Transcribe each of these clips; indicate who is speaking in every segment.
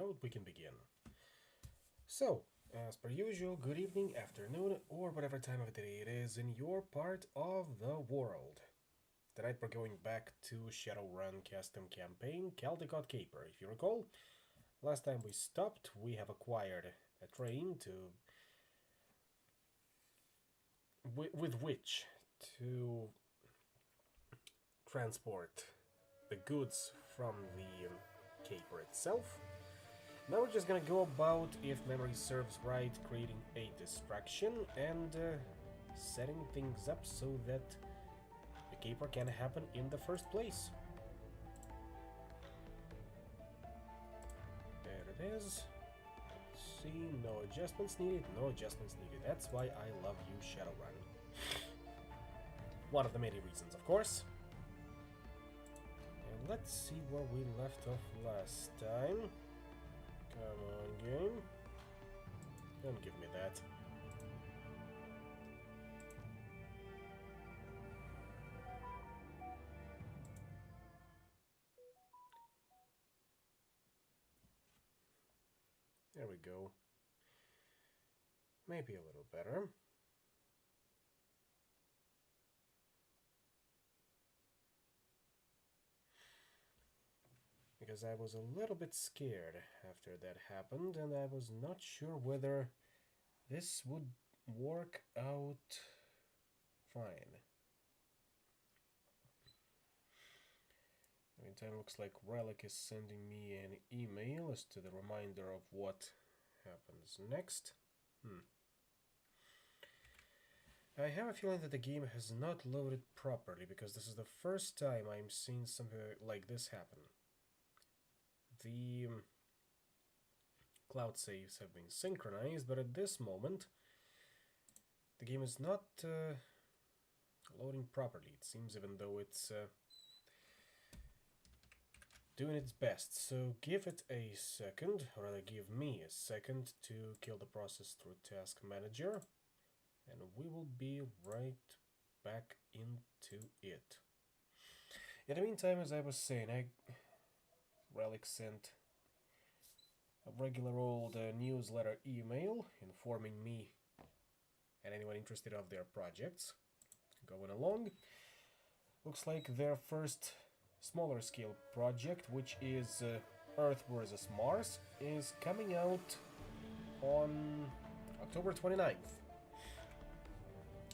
Speaker 1: out, we can begin. So, as per usual, good evening, afternoon, or whatever time of the day it is in your part of the world. Tonight we're going back to Shadowrun custom campaign, Caldecott Caper. If you recall, last time we stopped, we have acquired a train with which to transport the goods from the caper itself. Now we're just gonna go about, if memory serves right, creating a distraction and setting things up so that the caper can happen in the first place. There it is. Let's see, no adjustments needed, no adjustments needed. That's why I love you, Shadowrun. One of the many reasons, of course. And let's see where we left off last time. Come on, game. Don't give me that. There we go. Maybe a little better. Because I was a little bit scared after that happened, and I was not sure whether this would work out fine. Meantime, looks like Relic is sending me an email as to the reminder of what happens next. I have a feeling that the game has not loaded properly, because this is the first time I'm seeing something like this happen. The cloud saves have been synchronized, but at this moment the game is not loading properly, it seems, even though it's doing its best. So give it a second, or rather give me a second to kill the process through Task Manager, and we will be right back into it. In the meantime, as I was saying, Relic sent a regular old newsletter email informing me and anyone interested of their projects going along. Looks like their first smaller scale project, which is Earth vs. Mars, is coming out on October 29th.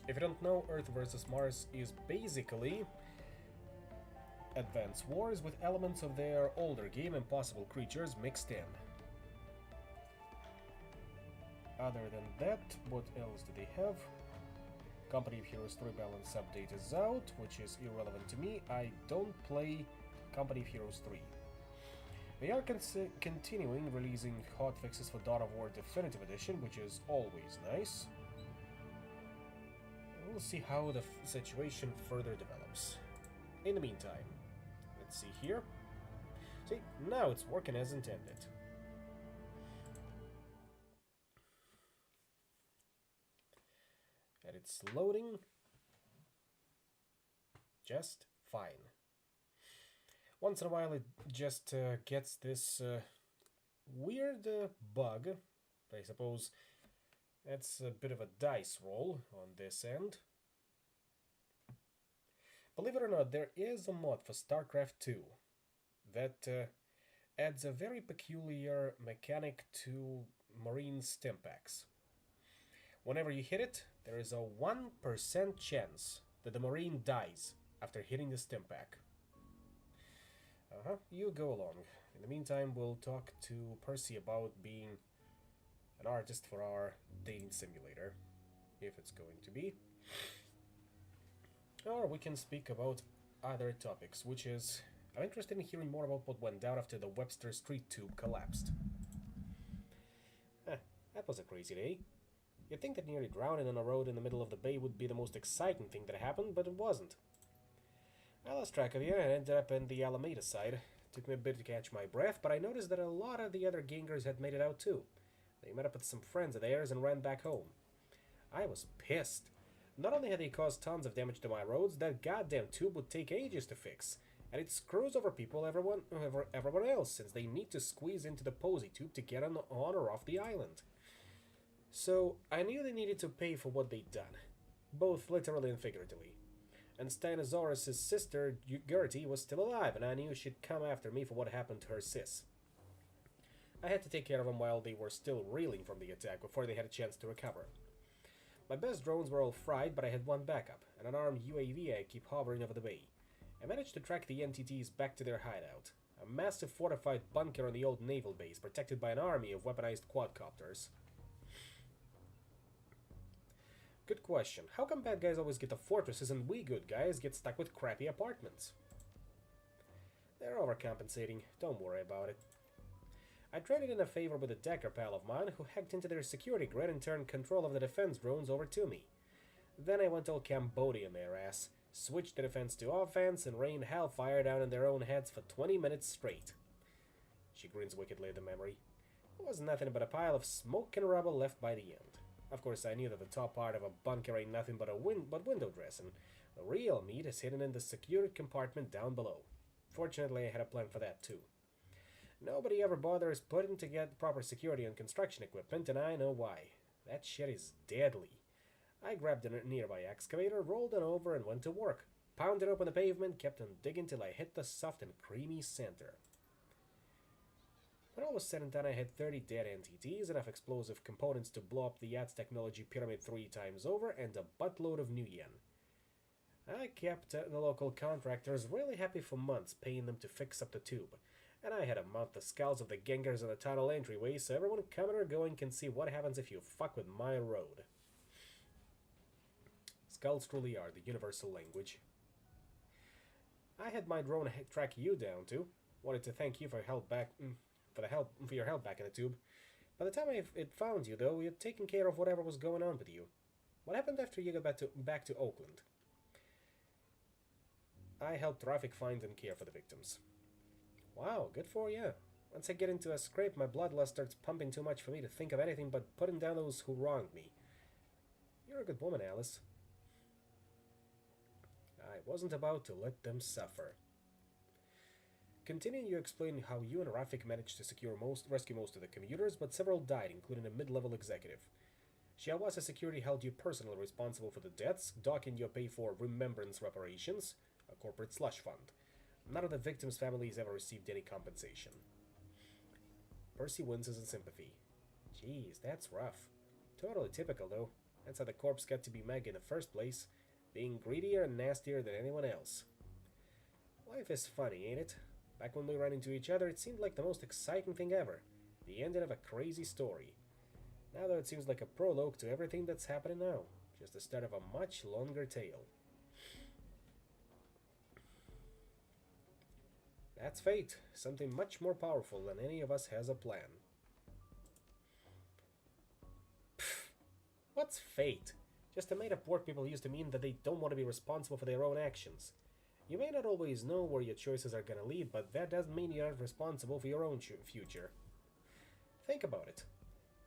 Speaker 1: If you don't know, Earth vs. Mars is basically Advance Wars with elements of their older game Impossible Creatures mixed in. Other than that, what else do they have? Company of Heroes 3 balance update is out, which is irrelevant to me. I don't play Company of Heroes 3. They are continuing releasing hotfixes for Dawn of War Definitive Edition, which is always nice. We'll see how the situation further develops. In the meantime, let's see here. See, now it's working as intended. And it's loading just fine. Once in a while it just gets this weird bug. I suppose that's a bit of a dice roll on this end. Believe it or not, there is a mod for StarCraft 2 that adds a very peculiar mechanic to Marine stim packs. Whenever you hit it, there is a 1% chance that the Marine dies after hitting the stim pack. You go along. In the meantime, we'll talk to Percy about being an artist for our dating simulator, if it's going to be. Or we can speak about other topics, which is, I'm interested in hearing more about what went down after the Webster Street tube collapsed. That was a crazy day. You'd think that nearly drowning on a road in the middle of the bay would be the most exciting thing that happened, but it wasn't. I lost track of you and ended up in the Alameda side. Took me a bit to catch my breath, but I noticed that a lot of the other gangers had made it out too. They met up with some friends of theirs and ran back home. I was pissed. Not only had they caused tons of damage to my roads, that goddamn tube would take ages to fix. And it screws over everyone else, since they need to squeeze into the posy tube to get on or off the island. So I knew they needed to pay for what they'd done, both literally and figuratively. And Stanosaurus' sister, Gertie, was still alive, and I knew she'd come after me for what happened to her sis. I had to take care of them while they were still reeling from the attack before they had a chance to recover. My best drones were all fried, but I had one backup, and an armed UAV I keep hovering over the bay. I managed to track the entities back to their hideout, a massive fortified bunker on the old naval base protected by an army of weaponized quadcopters. Good question. How come bad guys always get the fortresses and we good guys get stuck with crappy apartments? They're overcompensating. Don't worry about it. I traded in a favor with a Decker pal of mine who hacked into their security grid and turned control of the defense drones over to me. Then I went all Cambodian their ass, switched the defense to offense, and rained hellfire down on their own heads for 20 minutes straight. She grins wickedly at the memory. It was nothing but a pile of smoke and rubble left by the end. Of course, I knew that the top part of a bunker ain't nothing but window dressing. The real meat is hidden in the secured compartment down below. Fortunately, I had a plan for that too. Nobody ever bothers putting together proper security and construction equipment, and I know why. That shit is deadly. I grabbed a nearby excavator, rolled it over, and went to work. Pounded open the pavement, kept on digging till I hit the soft and creamy center. When all was said and done, I had 30 dead entities, enough explosive components to blow up the Yacht's technology pyramid 3 times over, and a buttload of new yen. I kept the local contractors really happy for months, paying them to fix up the tube. And I had to mount the skulls of the gangers in the tunnel entryway so everyone coming or going can see what happens if you fuck with my road. Skulls truly are the universal language. I had my drone track you down too. Wanted to thank you for your help back in the tube. By the time it found you, though, you'd taken care of whatever was going on with you. What happened after you got back to Oakland? I helped traffic find and care for the victims. Wow, good for you. Once I get into a scrape, my bloodlust starts pumping too much for me to think of anything but putting down those who wronged me. You're a good woman, Alice. I wasn't about to let them suffer. Continuing, you explain how you and Rafik managed to rescue most of the commuters, but several died, including a mid-level executive. Shiawase Security held you personally responsible for the deaths, docking your pay for remembrance reparations, a corporate slush fund. None of the victims' families ever received any compensation. Percy winces in sympathy. Jeez, that's rough. Totally typical, though. That's how the corpse got to be Meg in the first place, being greedier and nastier than anyone else. Life is funny, ain't it? Back when we ran into each other, it seemed like the most exciting thing ever. The ending of a crazy story. Now, though, it seems like a prologue to everything that's happening now. Just the start of a much longer tale. That's fate. Something much more powerful than any of us has a plan. Pfft. What's fate? Just a made-up word people use to mean that they don't want to be responsible for their own actions. You may not always know where your choices are gonna lead, but that doesn't mean you're not responsible for your own future. Think about it.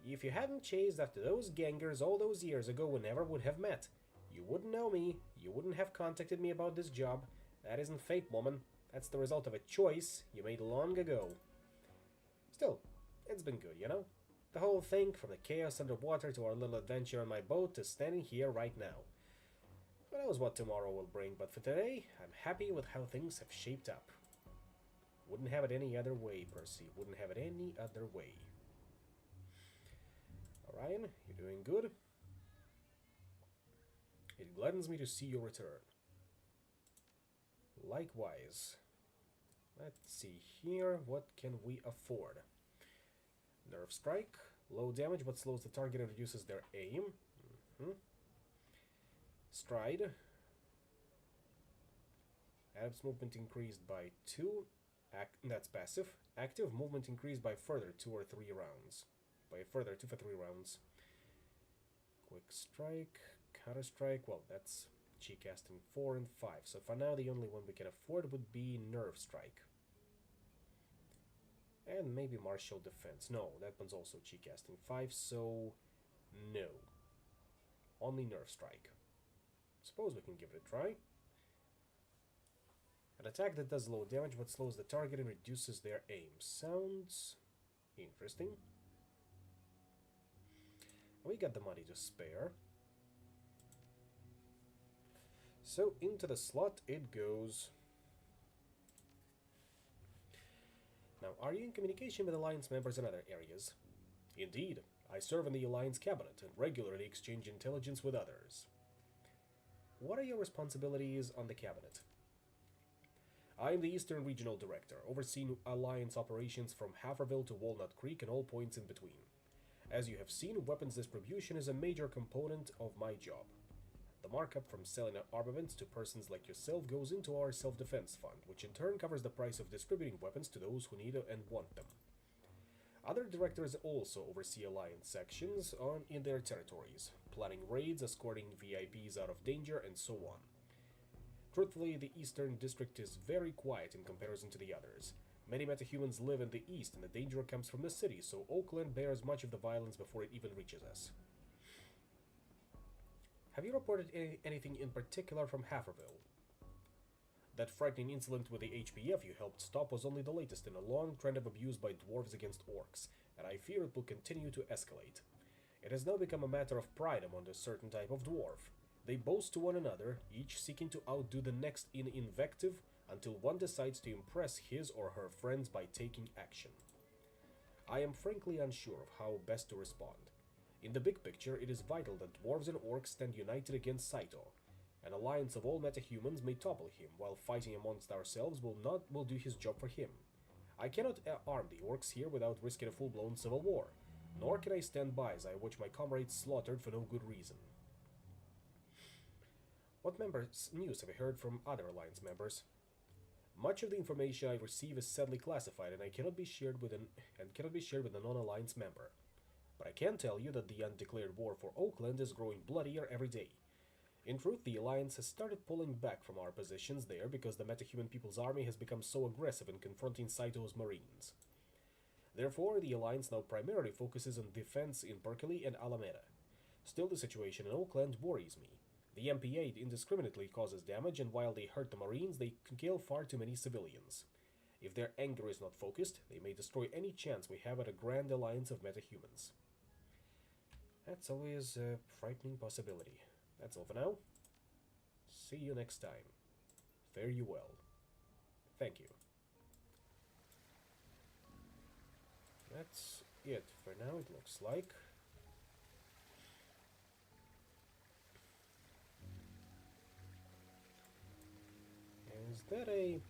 Speaker 1: If you hadn't chased after those gangers all those years ago, we never would have met. You wouldn't know me, you wouldn't have contacted me about this job. That isn't fate, woman. That's the result of a choice you made long ago. Still, it's been good, you know? The whole thing, from the chaos underwater to our little adventure on my boat to standing here right now. Who knows what tomorrow will bring, but for today, I'm happy with how things have shaped up. Wouldn't have it any other way, Percy. Wouldn't have it any other way. Orion, you're doing good. It gladdens me to see you return. Likewise. Let's see here. What can we afford? Nerve strike. Low damage, but slows the target and reduces their aim. Stride. Adam's movement increased by 2. That's passive. Active movement increased by further 2 or 3 rounds. By further 2 for 3 rounds. Quick strike. Counter strike. Well, that's chi casting 4 and 5. So for now, the only one we can afford would be nerve strike. And maybe martial defense. No, that one's also chi casting 5, so no. Only nerve strike. Suppose we can give it a try. An attack that does low damage but slows the target and reduces their aim. Sounds interesting. We got the money to spare. So into the slot it goes. Now, are you in communication with Alliance members in other areas? Indeed, I serve in the Alliance cabinet and regularly exchange intelligence with others. What are your responsibilities on the cabinet? I am the Eastern Regional Director, overseeing Alliance operations from Haverville to Walnut Creek and all points in between. As you have seen, weapons distribution is a major component of my job. The markup from selling armaments to persons like yourself goes into our self-defense fund, which in turn covers the price of distributing weapons to those who need and want them. Other directors also oversee Alliance sections in their territories, planning raids, escorting VIPs out of danger, and so on. Truthfully, the Eastern District is very quiet in comparison to the others. Many metahumans live in the east and the danger comes from the city, so Oakland bears much of the violence before it even reaches us. Have you reported anything in particular from Haverville? That frightening incident with the HPF you helped stop was only the latest in a long trend of abuse by dwarves against orcs, and I fear it will continue to escalate. It has now become a matter of pride among a certain type of dwarf. They boast to one another, each seeking to outdo the next in invective, until one decides to impress his or her friends by taking action. I am frankly unsure of how best to respond. In the big picture, it is vital that dwarves and orcs stand united against Saito. An alliance of all metahumans may topple him, while fighting amongst ourselves will do his job for him. I cannot arm the orcs here without risking a full-blown civil war, nor can I stand by as I watch my comrades slaughtered for no good reason. What news have you heard from other alliance members? Much of the information I receive is sadly classified and cannot be shared with a non-alliance member. But I can tell you that the undeclared war for Oakland is growing bloodier every day. In truth, the Alliance has started pulling back from our positions there because the metahuman People's Army has become so aggressive in confronting Saito's Marines. Therefore, the Alliance now primarily focuses on defense in Berkeley and Alameda. Still, the situation in Oakland worries me. The MPA indiscriminately causes damage, and while they hurt the Marines, they kill far too many civilians. If their anger is not focused, they may destroy any chance we have at a grand alliance of metahumans. That's always a frightening possibility. That's all for now. See you next time. Fare you well. Thank you. That's it for now, it looks like. Is that a...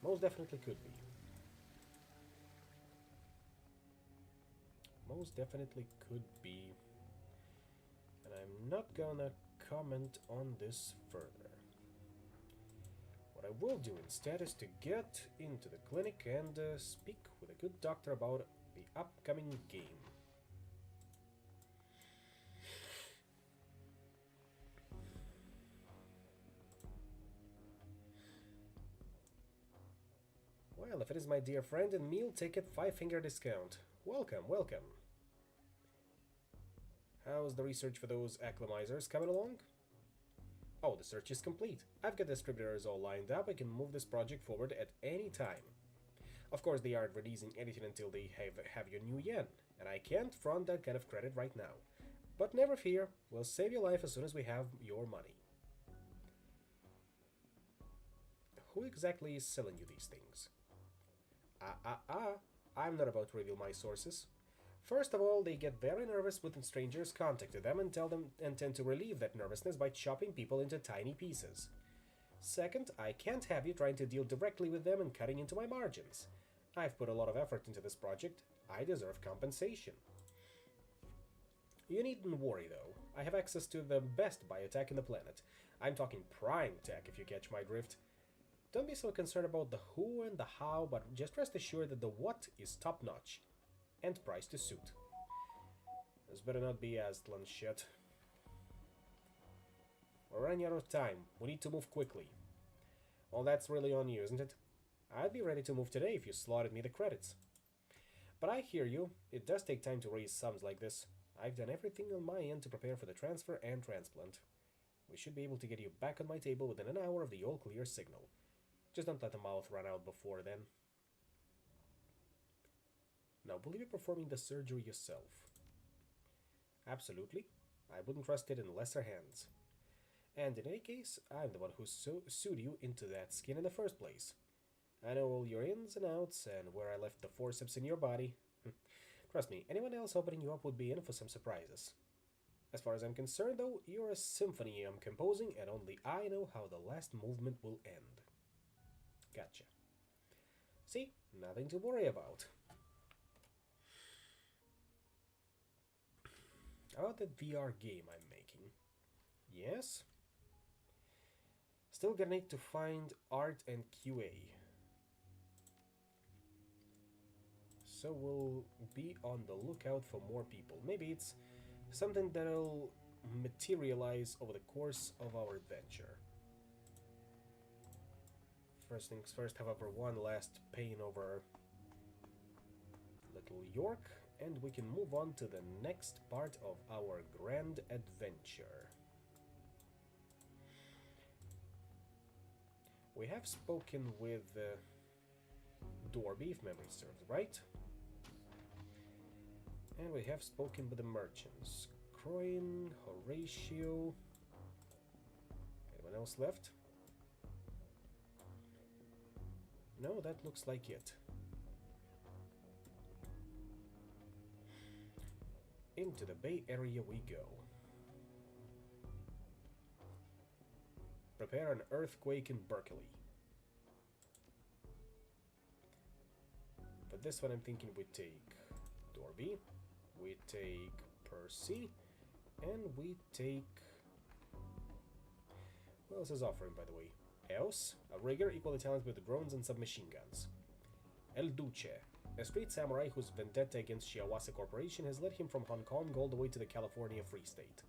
Speaker 1: Most definitely could be. Most definitely could be. And I'm not gonna comment on this further. What I will do instead is to get into the clinic and speak with a good doctor about the upcoming game. Well, if it is my dear friend and meal ticket 5-finger discount. Welcome, welcome. How's the research for those acclimatizers coming along? Oh, the search is complete. I've got distributors all lined up. I can move this project forward at any time. Of course, they aren't releasing anything until they have your new yen, and I can't front that kind of credit right now. But never fear, we'll save your life as soon as we have your money. Who exactly is selling you these things? I'm not about to reveal my sources. First of all, they get very nervous when strangers contact them and tend to relieve that nervousness by chopping people into tiny pieces. Second, I can't have you trying to deal directly with them and cutting into my margins. I've put a lot of effort into this project. I deserve compensation. You needn't worry, though. I have access to the best biotech in the planet. I'm talking prime tech, if you catch my drift. Don't be so concerned about the who and the how, but just rest assured that the what is top-notch. And priced to suit. This better not be Aztlan shit. We're running out of time. We need to move quickly. Well, that's really on you, isn't it? I'd be ready to move today if you slotted me the credits. But I hear you. It does take time to raise sums like this. I've done everything on my end to prepare for the transfer and transplant. We should be able to get you back on my table within an hour of the all-clear signal. Just don't let the mouth run out before then. Now, will you be performing the surgery yourself? Absolutely. I wouldn't trust it in lesser hands. And in any case, I'm the one who sewed you into that skin in the first place. I know all your ins and outs and where I left the forceps in your body. Trust me, anyone else opening you up would be in for some surprises. As far as I'm concerned, though, you're a symphony I'm composing, and only I know how the last movement will end. Gotcha. See? Nothing to worry about. How about that VR game I'm making? Yes? Still gonna need to find art and QA. So we'll be on the lookout for more people. Maybe it's something that'll materialize over the course of our adventure. First things first, however, one last pain over Little York, and we can move on to the next part of our grand adventure. We have spoken with Dorby, if memory serves, right? And we have spoken with the merchants. Croin, Horatio... Anyone else left? No, that looks like it. Into the Bay Area we go. Prepare an earthquake in Berkeley. For this one I'm thinking we take Dorby, we take Percy, and we take... What else is offering, by the way? Eos, a rigger equally talented with drones and submachine guns. El Duce, a street samurai whose vendetta against Shiawase Corporation has led him from Hong Kong all the way to the California Free State.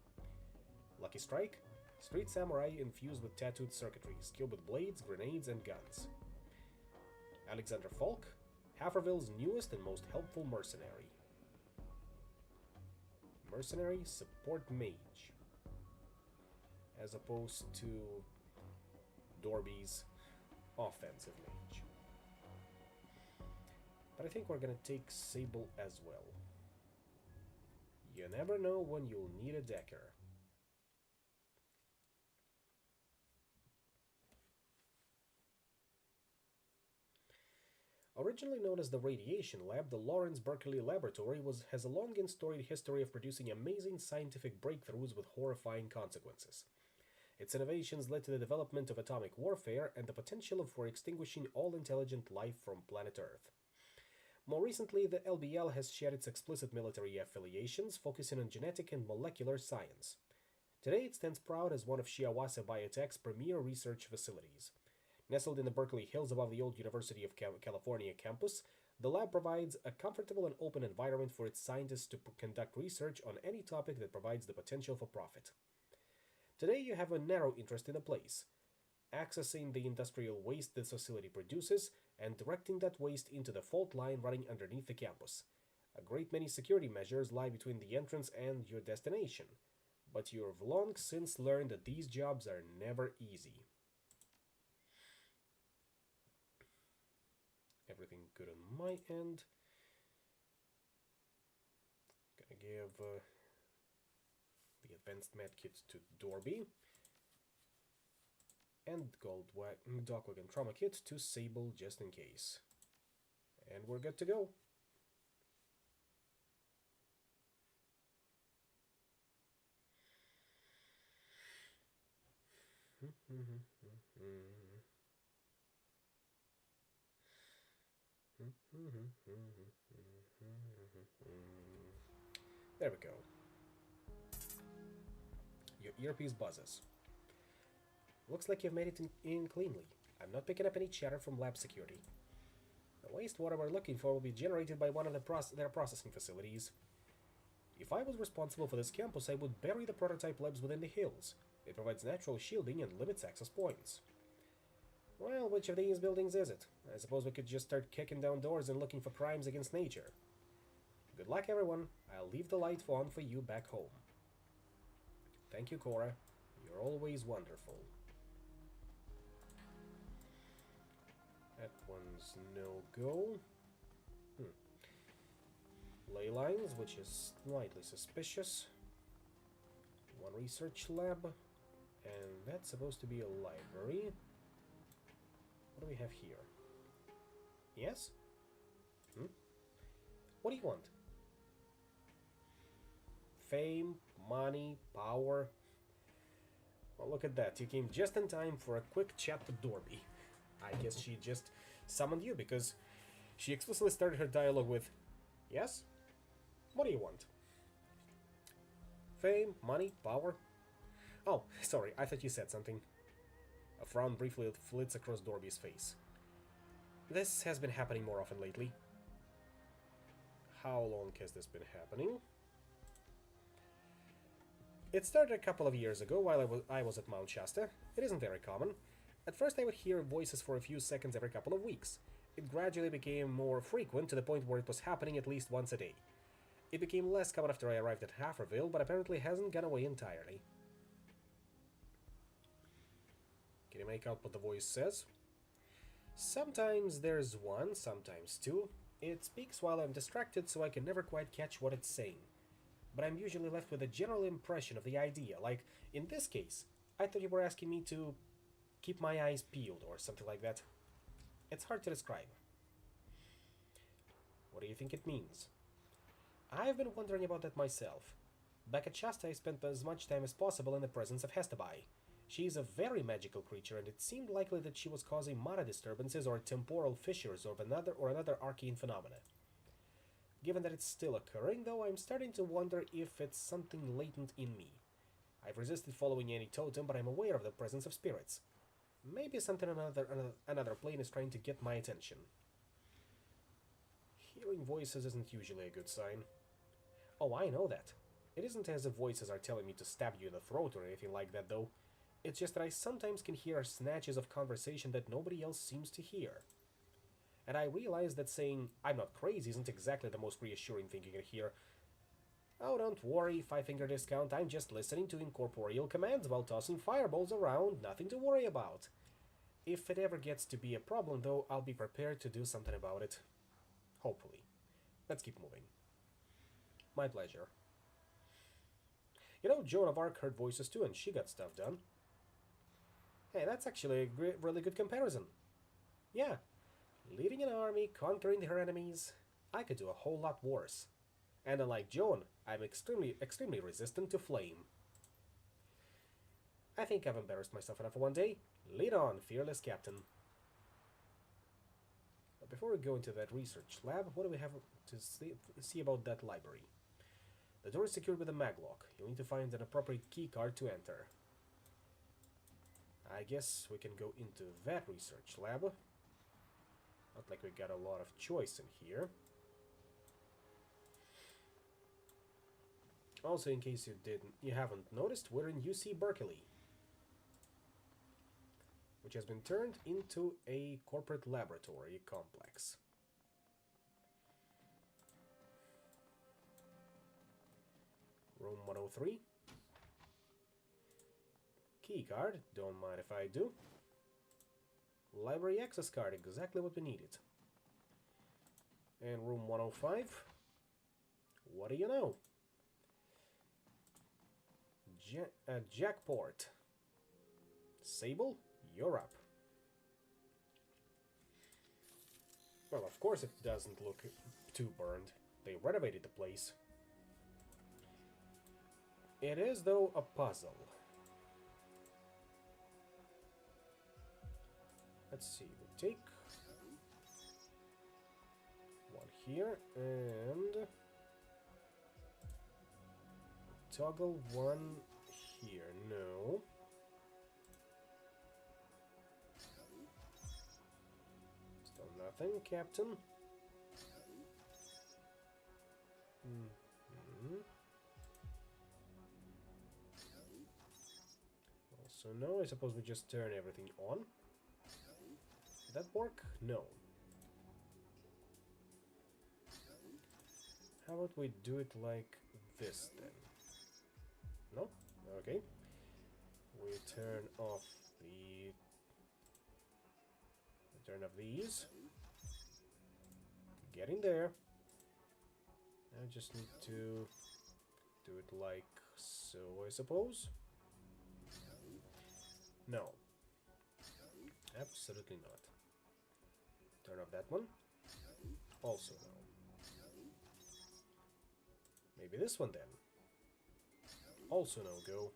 Speaker 1: Lucky Strike, street samurai infused with tattooed circuitry, skilled with blades, grenades, and guns. Alexander Falk, Haverville's newest and most helpful mercenary. Mercenary support mage, as opposed to Dorby's offensive mage. But I think we're gonna take Sable as well. You never know when you'll need a decker. Originally known as the Radiation Lab, the Lawrence Berkeley Laboratory has a long and storied history of producing amazing scientific breakthroughs with horrifying consequences. Its innovations led to the development of atomic warfare and the potential for extinguishing all intelligent life from planet Earth. More recently, the LBL has shared its explicit military affiliations, focusing on genetic and molecular science. Today, it stands proud as one of Shiawase Biotech's premier research facilities. Nestled in the Berkeley Hills above the old University of California campus, the lab provides a comfortable and open environment for its scientists to conduct research on any topic that provides the potential for profit. Today, you have a narrow interest in a place, accessing the industrial waste this facility produces and directing that waste into the fault line running underneath the campus. A great many security measures lie between the entrance and your destination, but you have long since learned that these jobs are never easy. Everything good on my end. Gonna give the advanced medkit to Dorby. And Dogwagon Trauma Kit to Sable just in case. And we're good to go. There we go. Your earpiece buzzes. Looks like you've made it in cleanly. I'm not picking up any chatter from lab security. The wastewater we're looking for will be generated by one of their processing facilities. If I was responsible for this campus, I would bury the prototype labs within the hills. It provides natural shielding and limits access points. Well, which of these buildings is it? I suppose we could just start kicking down doors and looking for crimes against nature. Good luck, everyone. I'll leave the light on for you back home. Thank you, Cora. You're always wonderful. That one's no-go. Ley lines, which is slightly suspicious. One research lab. And that's supposed to be a library. What do we have here? Yes? What do you want? Fame, money, power. Well, look at that. You came just in time for a quick chat with Dorby. I guess she just summoned you because she explicitly started her dialogue with, yes? What do you want? Fame, money, power? Oh, sorry, I thought you said something. A frown briefly flits across Dorby's face. This has been happening more often lately. How long has this been happening? It started a couple of years ago while I was at Mount Shasta. It isn't very common. At first I would hear voices for a few seconds every couple of weeks. It gradually became more frequent to the point where it was happening at least once a day. It became less common after I arrived at Haverville, but apparently hasn't gone away entirely. Can you make out what the voice says? Sometimes there's one, sometimes two. It speaks while I'm distracted, so I can never quite catch what it's saying. But I'm usually left with a general impression of the idea, like, in this case, I thought you were asking me to keep my eyes peeled or something like that. It's hard to describe. What do you think it means? I've been wondering about that myself. Back at Shasta, I spent as much time as possible in the presence of Hestabai. She's a very magical creature, and it seemed likely that she was causing mana disturbances or temporal fissures or another arcane phenomena. Given that it's still occurring, though, I'm starting to wonder if it's something latent in me. I've resisted following any totem, but I'm aware of the presence of spirits. Maybe something on another plane is trying to get my attention. Hearing voices isn't usually a good sign. Oh, I know that. It isn't as if voices are telling me to stab you in the throat or anything like that, though. It's just that I sometimes can hear snatches of conversation that nobody else seems to hear. And I realize that saying, I'm not crazy, isn't exactly the most reassuring thing you can hear. Oh, don't worry, 5-finger discount, I'm just listening to incorporeal commands while tossing fireballs around, nothing to worry about. If it ever gets to be a problem, though, I'll be prepared to do something about it. Hopefully. Let's keep moving. My pleasure. You know, Joan of Arc heard voices too, and she got stuff done. Hey, that's actually a really good comparison. Yeah, leading an army, conquering her enemies, I could do a whole lot worse. And unlike Joan, I'm extremely resistant to flame. I think I've embarrassed myself enough for one day. Lead on, fearless captain. But before we go into that research lab, what do we have to see about that library? The door is secured with a maglock. You'll need to find an appropriate keycard to enter. I guess we can go into that research lab. Not like we got a lot of choice in here. Also, in case you haven't noticed, we're in UC Berkeley, which has been turned into a corporate laboratory complex. Room 103. Keycard, don't mind if I do. Library access card, exactly what we needed. And room 105. What do you know? Jackport. Sable, you're up. Well, of course it doesn't look too burned. They renovated the place. It is, though, a puzzle. Let's see, we take one here and toggle one here. No. Still nothing, Captain. Also no, I suppose we just turn everything on. Did that work? No. How about we do it like this then? No? Okay. We turn off these. Get in there. I just need to do it like so, I suppose. No. Absolutely not. Turn off that one. Also no. Maybe this one then. Also no go.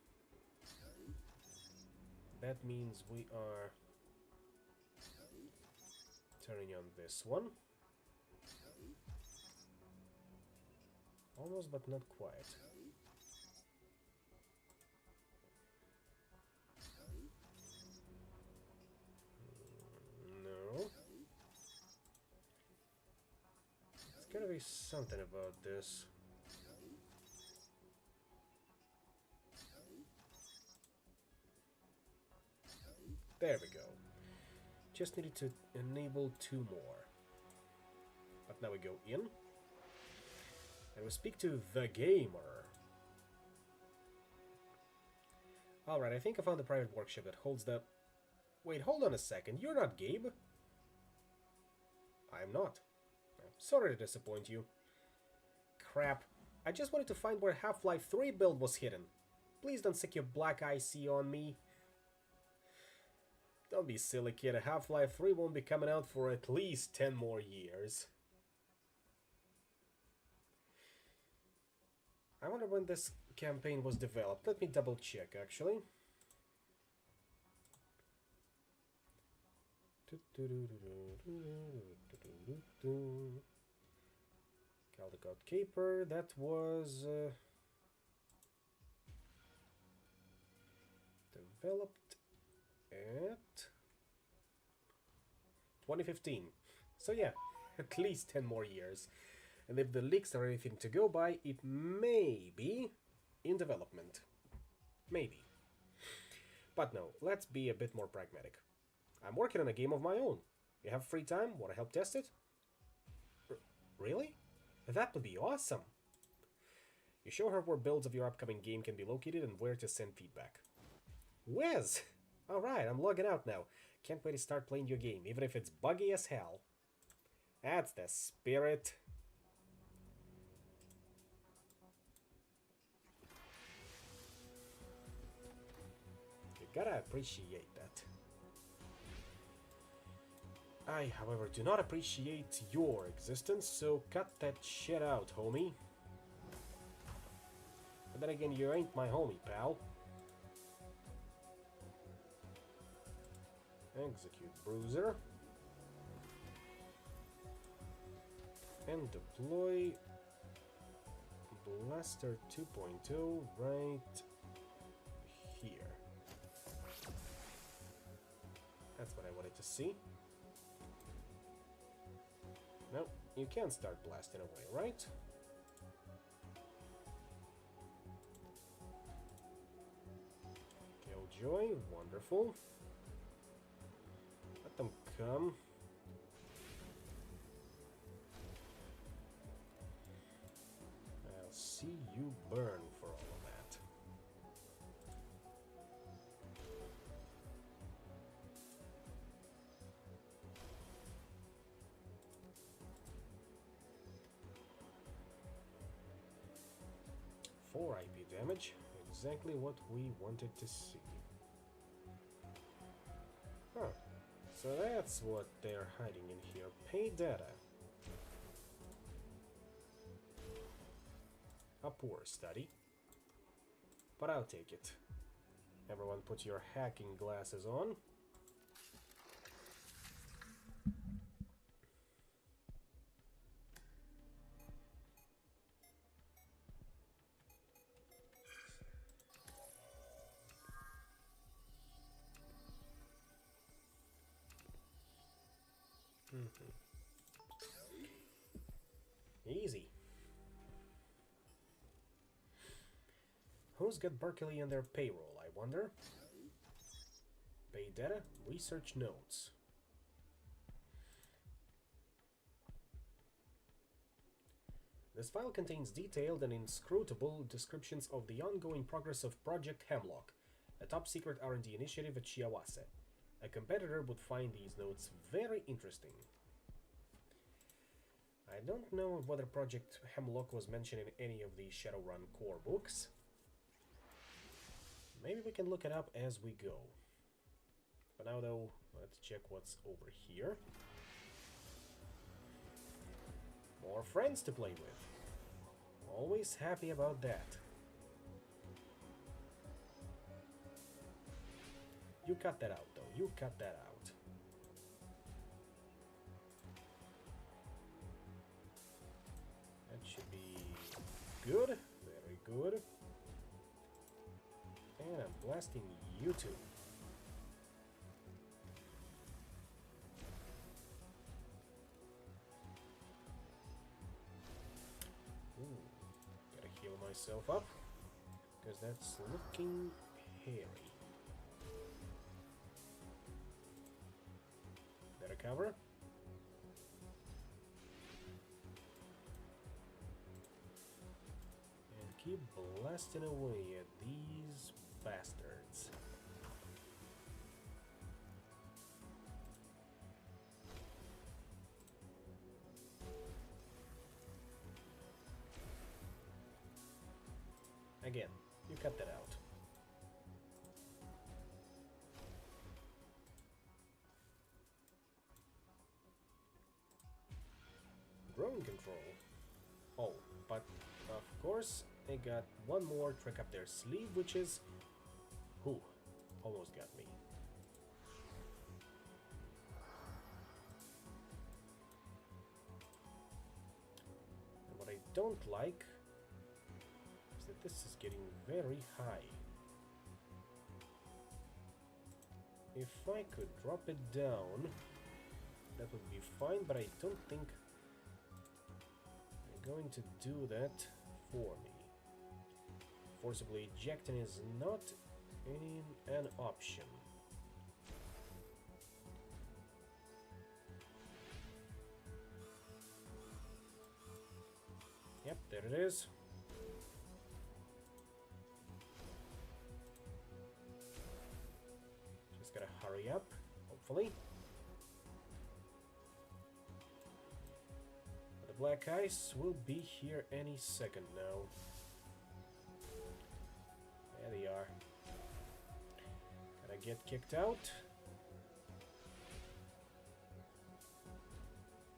Speaker 1: That means we are turning on this one. Almost, but not quite. No. There's gotta be something about this. There we go. Just needed to enable 2 more. But now we go in. And we speak to the gamer. Alright, I think I found the private workshop that holds the... Wait, hold on a second. You're not Gabe? I'm not. I'm sorry to disappoint you. Crap. I just wanted to find where Half-Life 3 build was hidden. Please don't stick your black IC on me. Don't be silly, kid. Half-Life 3 won't be coming out for at least 10 more years. I wonder when this campaign was developed. Let me double check, actually. Caldecott Caper, that was developed at 2015. So yeah, at least 10 more years. And if the leaks are anything to go by, it may be in development. Maybe. But no, let's be a bit more pragmatic. I'm working on a game of my own. You have free time? Want to help test it? Really? That would be awesome. You show her where builds of your upcoming game can be located and where to send feedback. Whiz! Alright, I'm logging out now. Can't wait to start playing your game, even if it's buggy as hell. That's the spirit. You gotta appreciate that. I, however, do not appreciate your existence, so cut that shit out, homie. But then again, you ain't my homie, pal. Execute Bruiser. And deploy Blaster 2.0 right here. That's what I wanted to see. No, you can't start blasting away, right? Killjoy, wonderful. Let them come. I'll see you burn for all of that. Four IP damage, exactly what we wanted to see. Huh. So that's what they're hiding in here. Pay data. A poor study. But I'll take it. Everyone put your hacking glasses on. Easy. Who's got Berkeley in their payroll, I wonder? Pay data, research notes. This file contains detailed and inscrutable descriptions of the ongoing progress of Project Hemlock. A top-secret R&D initiative at Shiawase. A competitor would find these notes very interesting. I don't know whether Project Hemlock was mentioned in any of the Shadowrun core books. Maybe we can look it up as we go. For now, though, let's check what's over here. More friends to play with. Always happy about that. You cut that out, though. You cut that out. That should be good. Very good. And I'm blasting you too. Ooh, gotta heal myself up, because that's looking hairy. Better cover. And keep blasting away at these bastards. Again, you cut that out. Drone control. Oh, but of course I got one more trick up their sleeve, which is... Whew, almost got me. And what I don't like is that this is getting very high. If I could drop it down, that would be fine, but I don't think they're going to do that for me. Forcibly ejecting is not an option. Yep, there it is. Just gotta hurry up, hopefully. The black ice will be here any second now. There they are. Gotta get kicked out.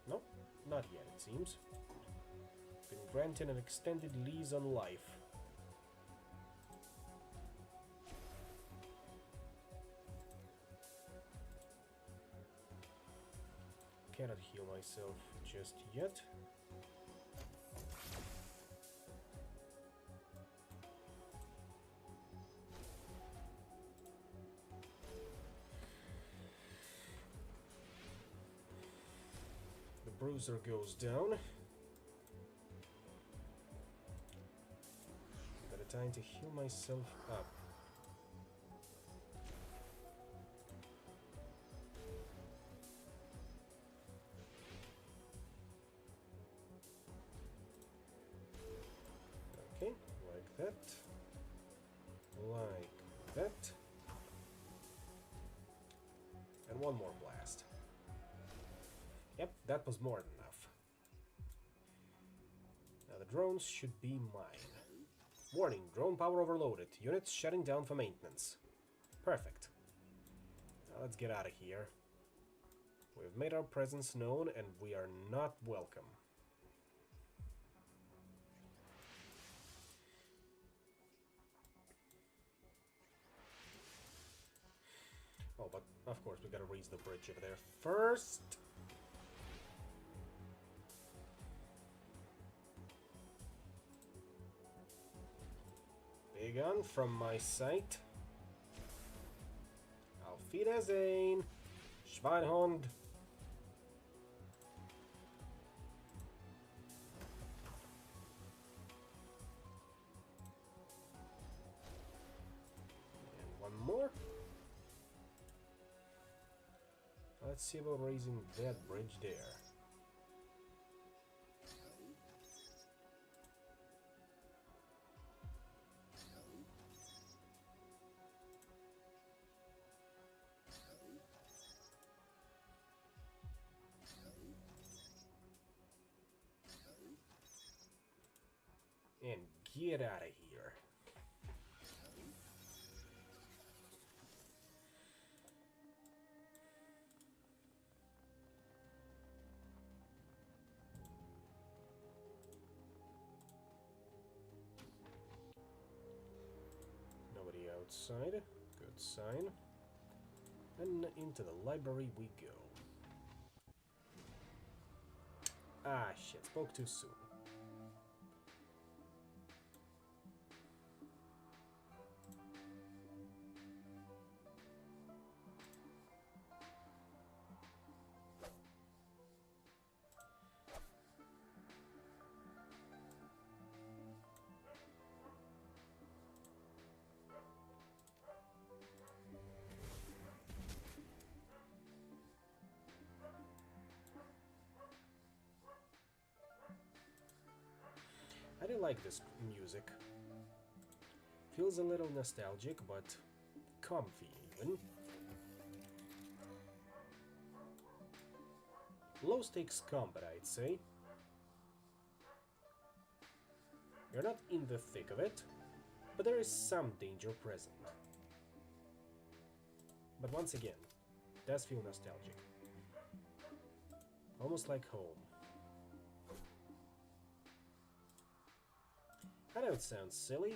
Speaker 1: Nope, not yet it seems. Been granted an extended lease on life. Cannot heal myself just yet. The bruiser goes down. Got a time to heal myself up. Okay, like that. Like that. And one more blast. Yep, that was more than enough. Now the drones should be mine. Warning, drone power overloaded. Units shutting down for maintenance. Perfect. Now let's get out of here. We've made our presence known and we are not welcome. Oh, but of course we gotta raise the bridge over there first. Big gun from my sight. Auf Wiedersehen, Schweinhund. And one more. Let's see about raising that bridge there. get out of here. Nobody outside. Good sign. And into the library we go. Ah, shit. Spoke too soon. I do like this music. Feels a little nostalgic, but comfy even. Low stakes combat, I'd say. You're not in the thick of it, but there is some danger present. But once again, it does feel nostalgic. Almost like home. I know it sounds silly,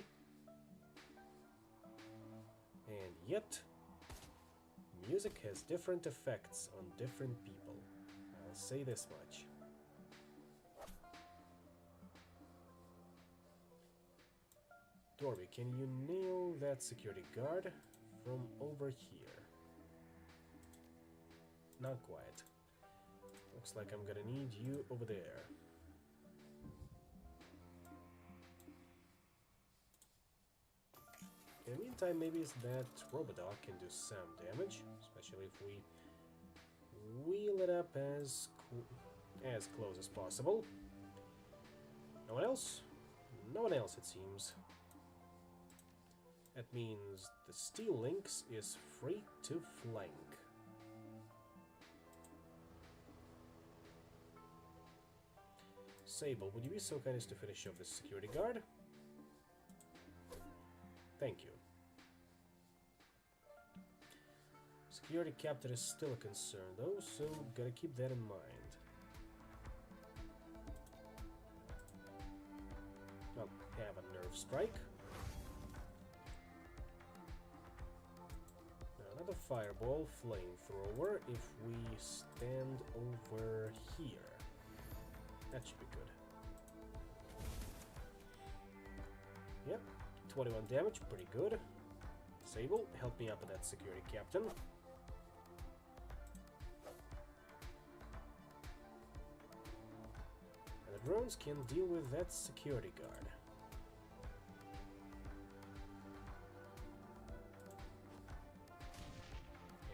Speaker 1: and yet, music has different effects on different people. I'll say this much. Dorby, can you nail that security guard from over here? Not quite. Looks like I'm gonna need you over there. In the meantime, maybe that Robodog can do some damage, especially if we wheel it up as close as possible. No one else? No one else, it seems. That means the Steel Lynx is free to flank. Sable, would you be so kind as to finish off the security guard? Thank you. Security captain is still a concern though, so gotta keep that in mind. I'll have a nerve strike. Now another fireball flamethrower if we stand over here. That should be good. Yep. 21 damage, pretty good. Sable, help me up with that security captain. And the drones can deal with that security guard.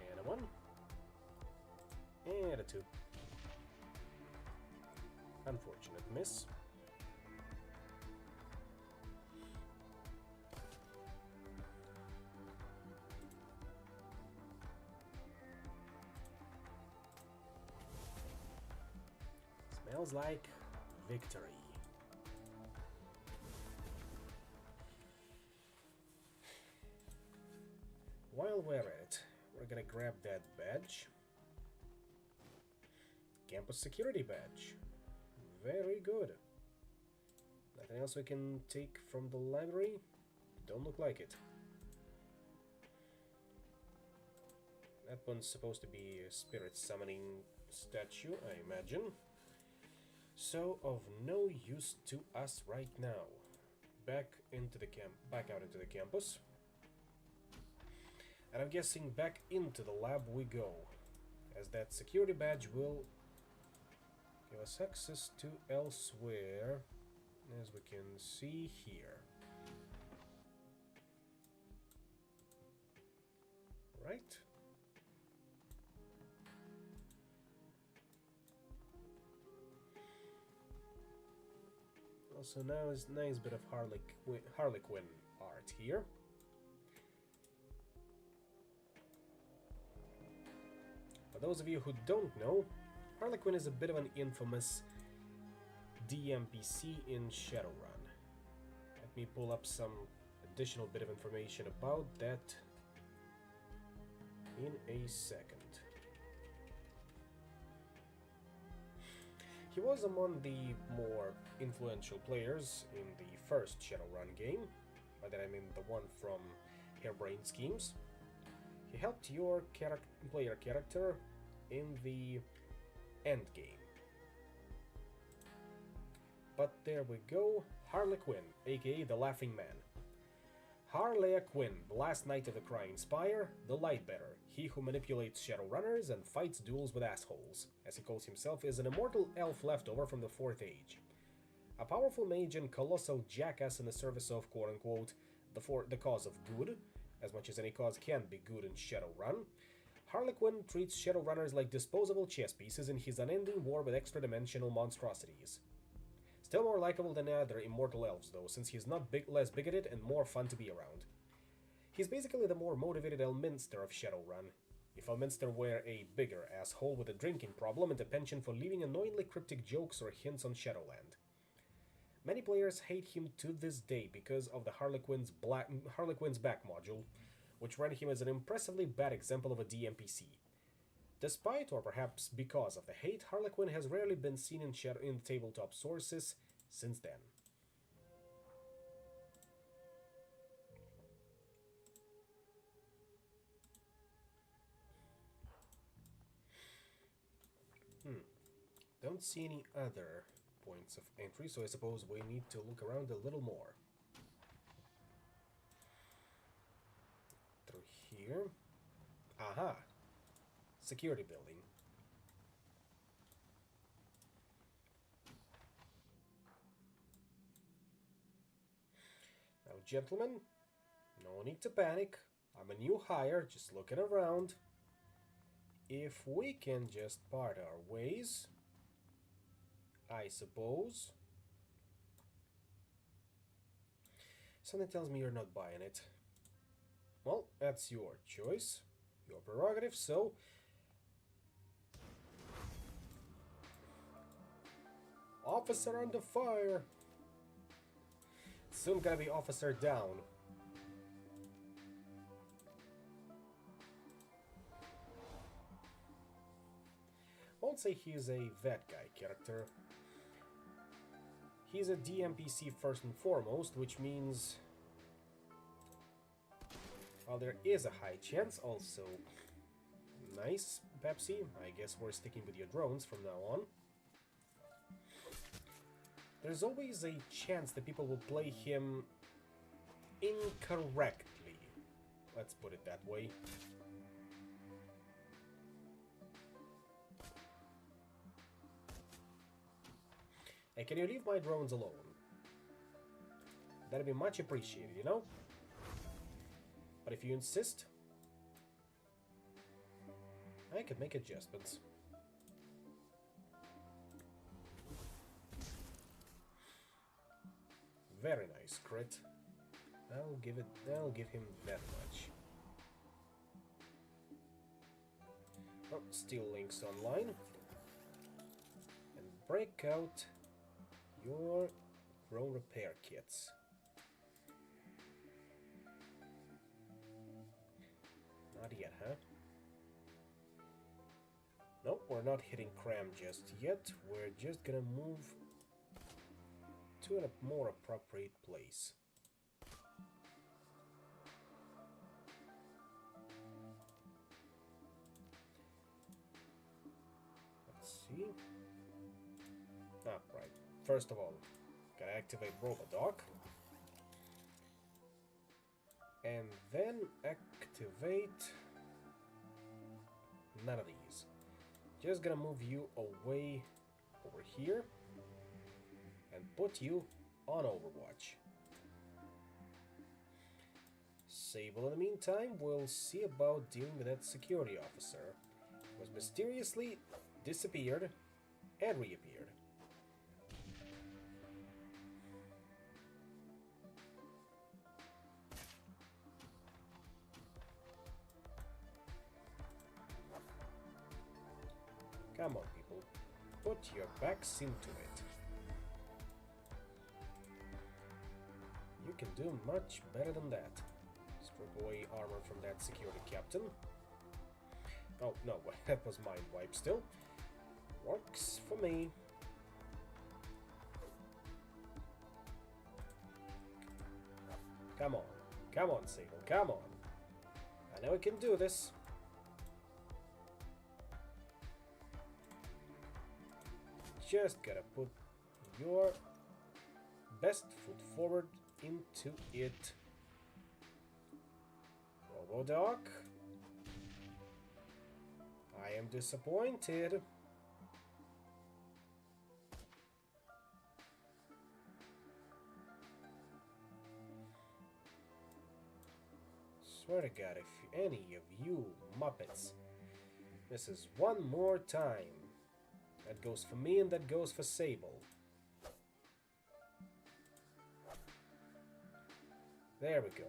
Speaker 1: And a 1. And a 2. Unfortunate miss. Smells like victory. While we're at it, we're gonna grab that badge. Campus security badge. Very good. Nothing else we can take from the library? Don't look like it. That one's supposed to be a spirit summoning statue, I imagine. So of no use to us right now. Back out into the campus. And I'm guessing back into the lab we go, as that security badge will give us access to elsewhere, as we can see here. Right? Also now is nice bit of Harlequin art here. For those of you who don't know, Harlequin is a bit of an infamous DMPC in Shadowrun. I let me pull up some additional bit of information about that in a second. He was among the more influential players in the first Shadowrun game, by that I mean the one from Harebrained Schemes. He helped your player character in the end game. But there we go, Harley Quinn, aka the Laughing Man. Harley Quinn, the last knight of the Crying Spire, the Lightbearer, he who manipulates Shadowrunners and fights duels with assholes, as he calls himself, is an immortal elf leftover from the 4th Age. A powerful mage and colossal jackass in the service of quote-unquote the cause of good, as much as any cause can be good in Shadowrun, Harlequin treats Shadowrunners like disposable chess pieces in his unending war with extra-dimensional monstrosities. Still more likable than other immortal elves, though, since he's not less bigoted and more fun to be around. He's basically the more motivated Elminster of Shadowrun, if Elminster were a bigger asshole with a drinking problem and a penchant for leaving annoyingly cryptic jokes or hints on Shadowland. Many players hate him to this day because of the Harlequin's back module, which ran him as an impressively bad example of a DMPC. Despite, or perhaps because of the hate, Harlequin has rarely been seen in tabletop sources since then. Don't see any other points of entry, so I suppose we need to look around a little more. Through here. Aha! Security building. Now, gentlemen, no need to panic. I'm a new hire, just looking around. If we can just part our ways, I suppose. Something tells me you're not buying it. Well, that's your choice, your prerogative, so... Officer under fire! Soon gonna be officer down. Won't say he's a that guy character. He's a DMPC first and foremost, which means... While there is a high chance, also... Nice, Pepsi. I guess we're sticking with your drones from now on. There's always a chance that people will play him incorrectly. Let's put it that way. Hey, can you leave my drones alone? That'd be much appreciated, you know? But if you insist, I could make adjustments. Very nice, crit. I'll give him that much. Oh, steal links online. And break out your drone repair kits. Not yet, huh? Nope, we're not hitting cram just yet. We're just gonna move to a more appropriate place. Let's see. Ah, right. First of all, gotta activate Robodoc. And then activate none of these. Just gonna move you away over here and put you on Overwatch. Sable, in the meantime, will see about dealing with that security officer who was mysteriously disappeared and reappeared. Come on, people. Put your backs into it. do much better than that. Strip away armor from that security captain. Oh, no, that was mind wipe still. Works for me. Come on. Come on, Sable. Come on. I know I can do this. Just gotta put your best foot forward into it. Robo-Dog. I am disappointed. Swear to God, if any of you Muppets misses one more time, that goes for me and that goes for Sable. There we go.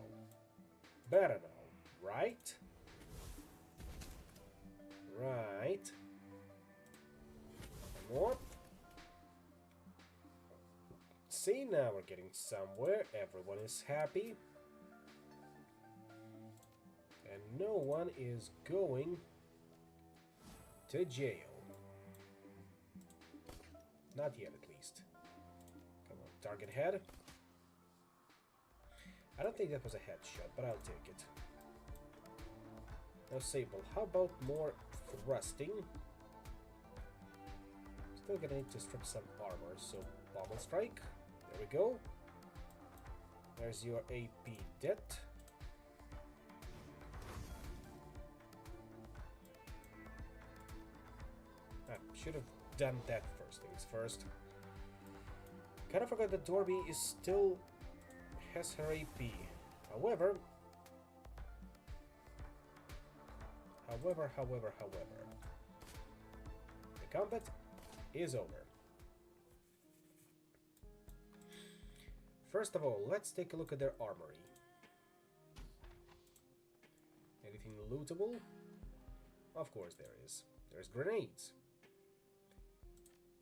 Speaker 1: Better now, right? Right. More. See, now we're getting somewhere. Everyone is happy. And no one is going to jail. Not yet, at least. Come on, target head. I don't think that was a headshot, but I'll take it. Now, Sable, how about more thrusting? Still gonna need to strip some armor, so Bubble Strike. There we go. There's your AP debt. I should have done that first things first. Kind of forgot that Dorby is still has her AP. However, the combat is over. First of all, let's take a look at their armory. Anything lootable? Of course there is. There's grenades.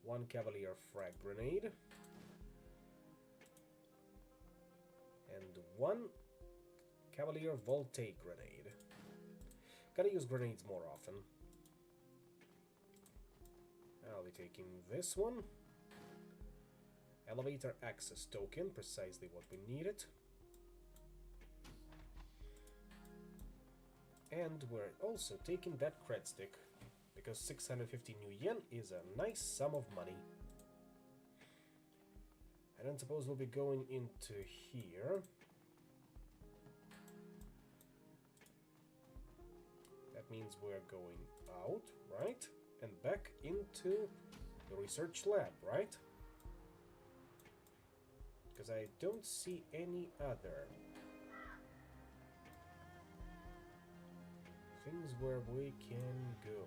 Speaker 1: One Cavalier frag grenade. And one Cavalier Voltaic grenade. Gotta use grenades more often. I'll be taking this one. Elevator access token, precisely what we needed. And we're also taking that cred stick, because 650 new yen is a nice sum of money. I don't suppose we'll be going into here. That means we're going out, right? And back into the research lab, right? Because I don't see any other things where we can go.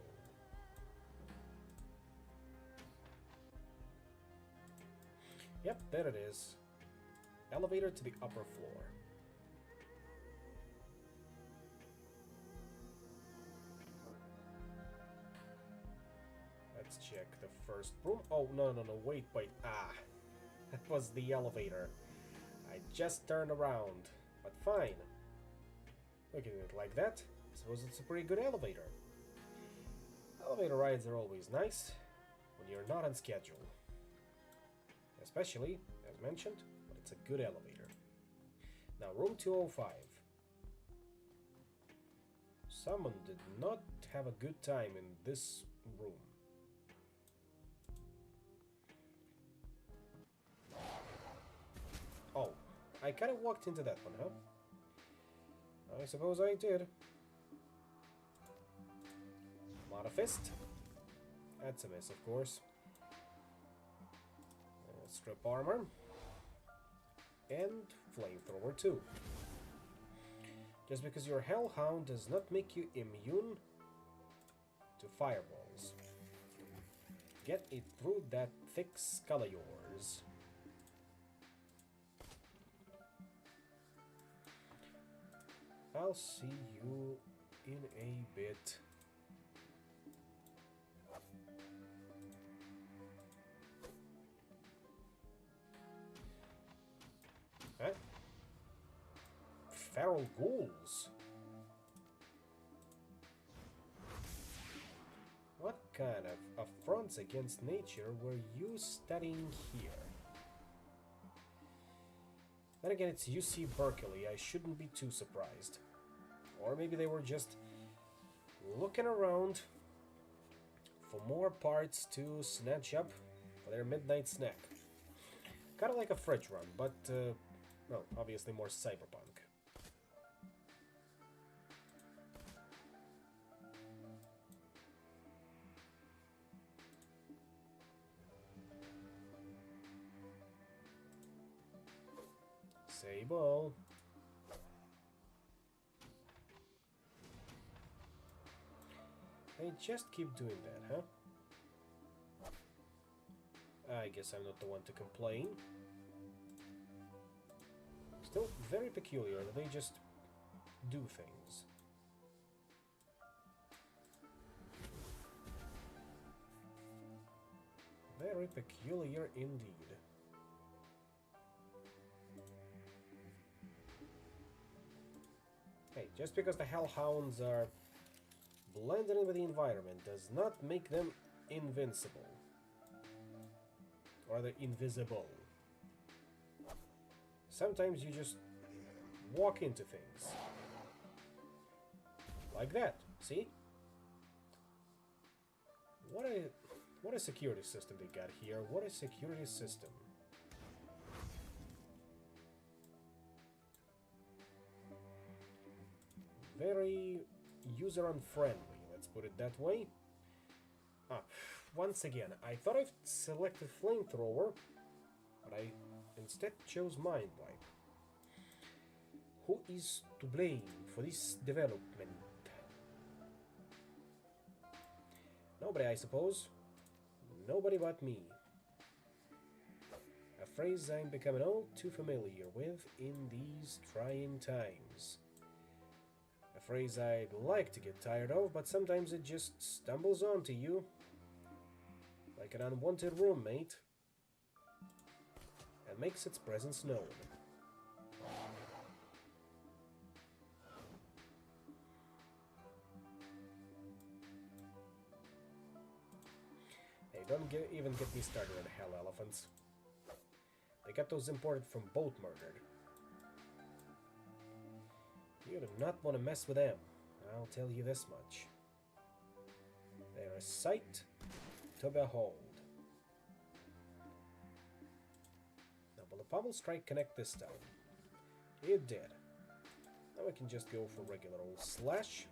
Speaker 1: Yep, there it is. Elevator to the upper floor. Let's check the first room. Oh, no, wait. Ah, that was the elevator. I just turned around, but fine. Looking at it like that, I suppose it's a pretty good elevator. Elevator rides are always nice when you're not on schedule. Especially, as mentioned, but it's a good elevator. Now, room 205. Someone did not have a good time in this room. Oh, I kind of walked into that one, huh? I suppose I did. Monofist. That's a miss, of course. Strip armor. And flamethrower too. Just because you're Hellhound does not make you immune to fireballs. Get it through that thick skull of yours. I'll see you in a bit. Huh? feral ghouls. What kind of affronts against nature were you studying here? Then again, it's UC Berkeley. I shouldn't be too surprised. Or maybe they were just looking around for more parts to snatch up for their midnight snack. Kind of like a fridge run, but, well, obviously more cyberpunk. Sable. They just keep doing that, huh? I guess I'm not the one to complain. Still very peculiar that they just do things. Very peculiar indeed. Hey, just because the Hellhounds are blended in with the environment does not make them invincible. Or they're invisible. Sometimes you just walk into things. Like that, see? What a security system they got here. What a security system. Very user-unfriendly, let's put it that way. Once again, I thought I've selected flamethrower, but I instead chose mind wipe. Who is to blame for this development? Nobody, I suppose. Nobody but me. A phrase I'm becoming all too familiar with in these trying times. A phrase I'd like to get tired of, but sometimes it just stumbles onto you. Like an unwanted roommate. And makes its presence known. Hey, don't even get me started on hell elephants. They got those imported from Boat Murdered. You do not want to mess with them, I'll tell you this much. They're a sight to behold. Now, will the pommel strike connect this time? It did. Now we can just go for regular old slash.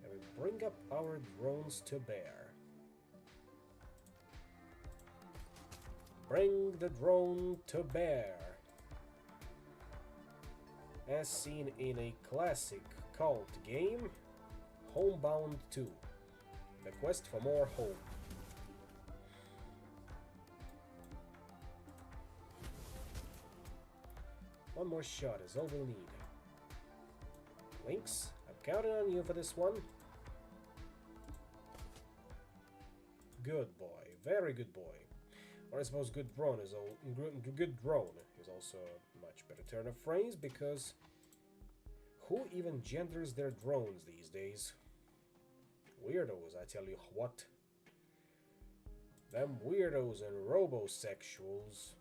Speaker 1: And we bring up our drones to bear. Bring the drone to bear. As seen in a classic cult game, Homebound 2. The quest for more home. One more shot is all we'll need. Lynx, I'm counting on you for this one. Good boy, very good boy. Or I suppose good drone is also a much better turn of phrase, because who even genders their drones these days? Weirdos, I tell you what. Them weirdos and robosexuals.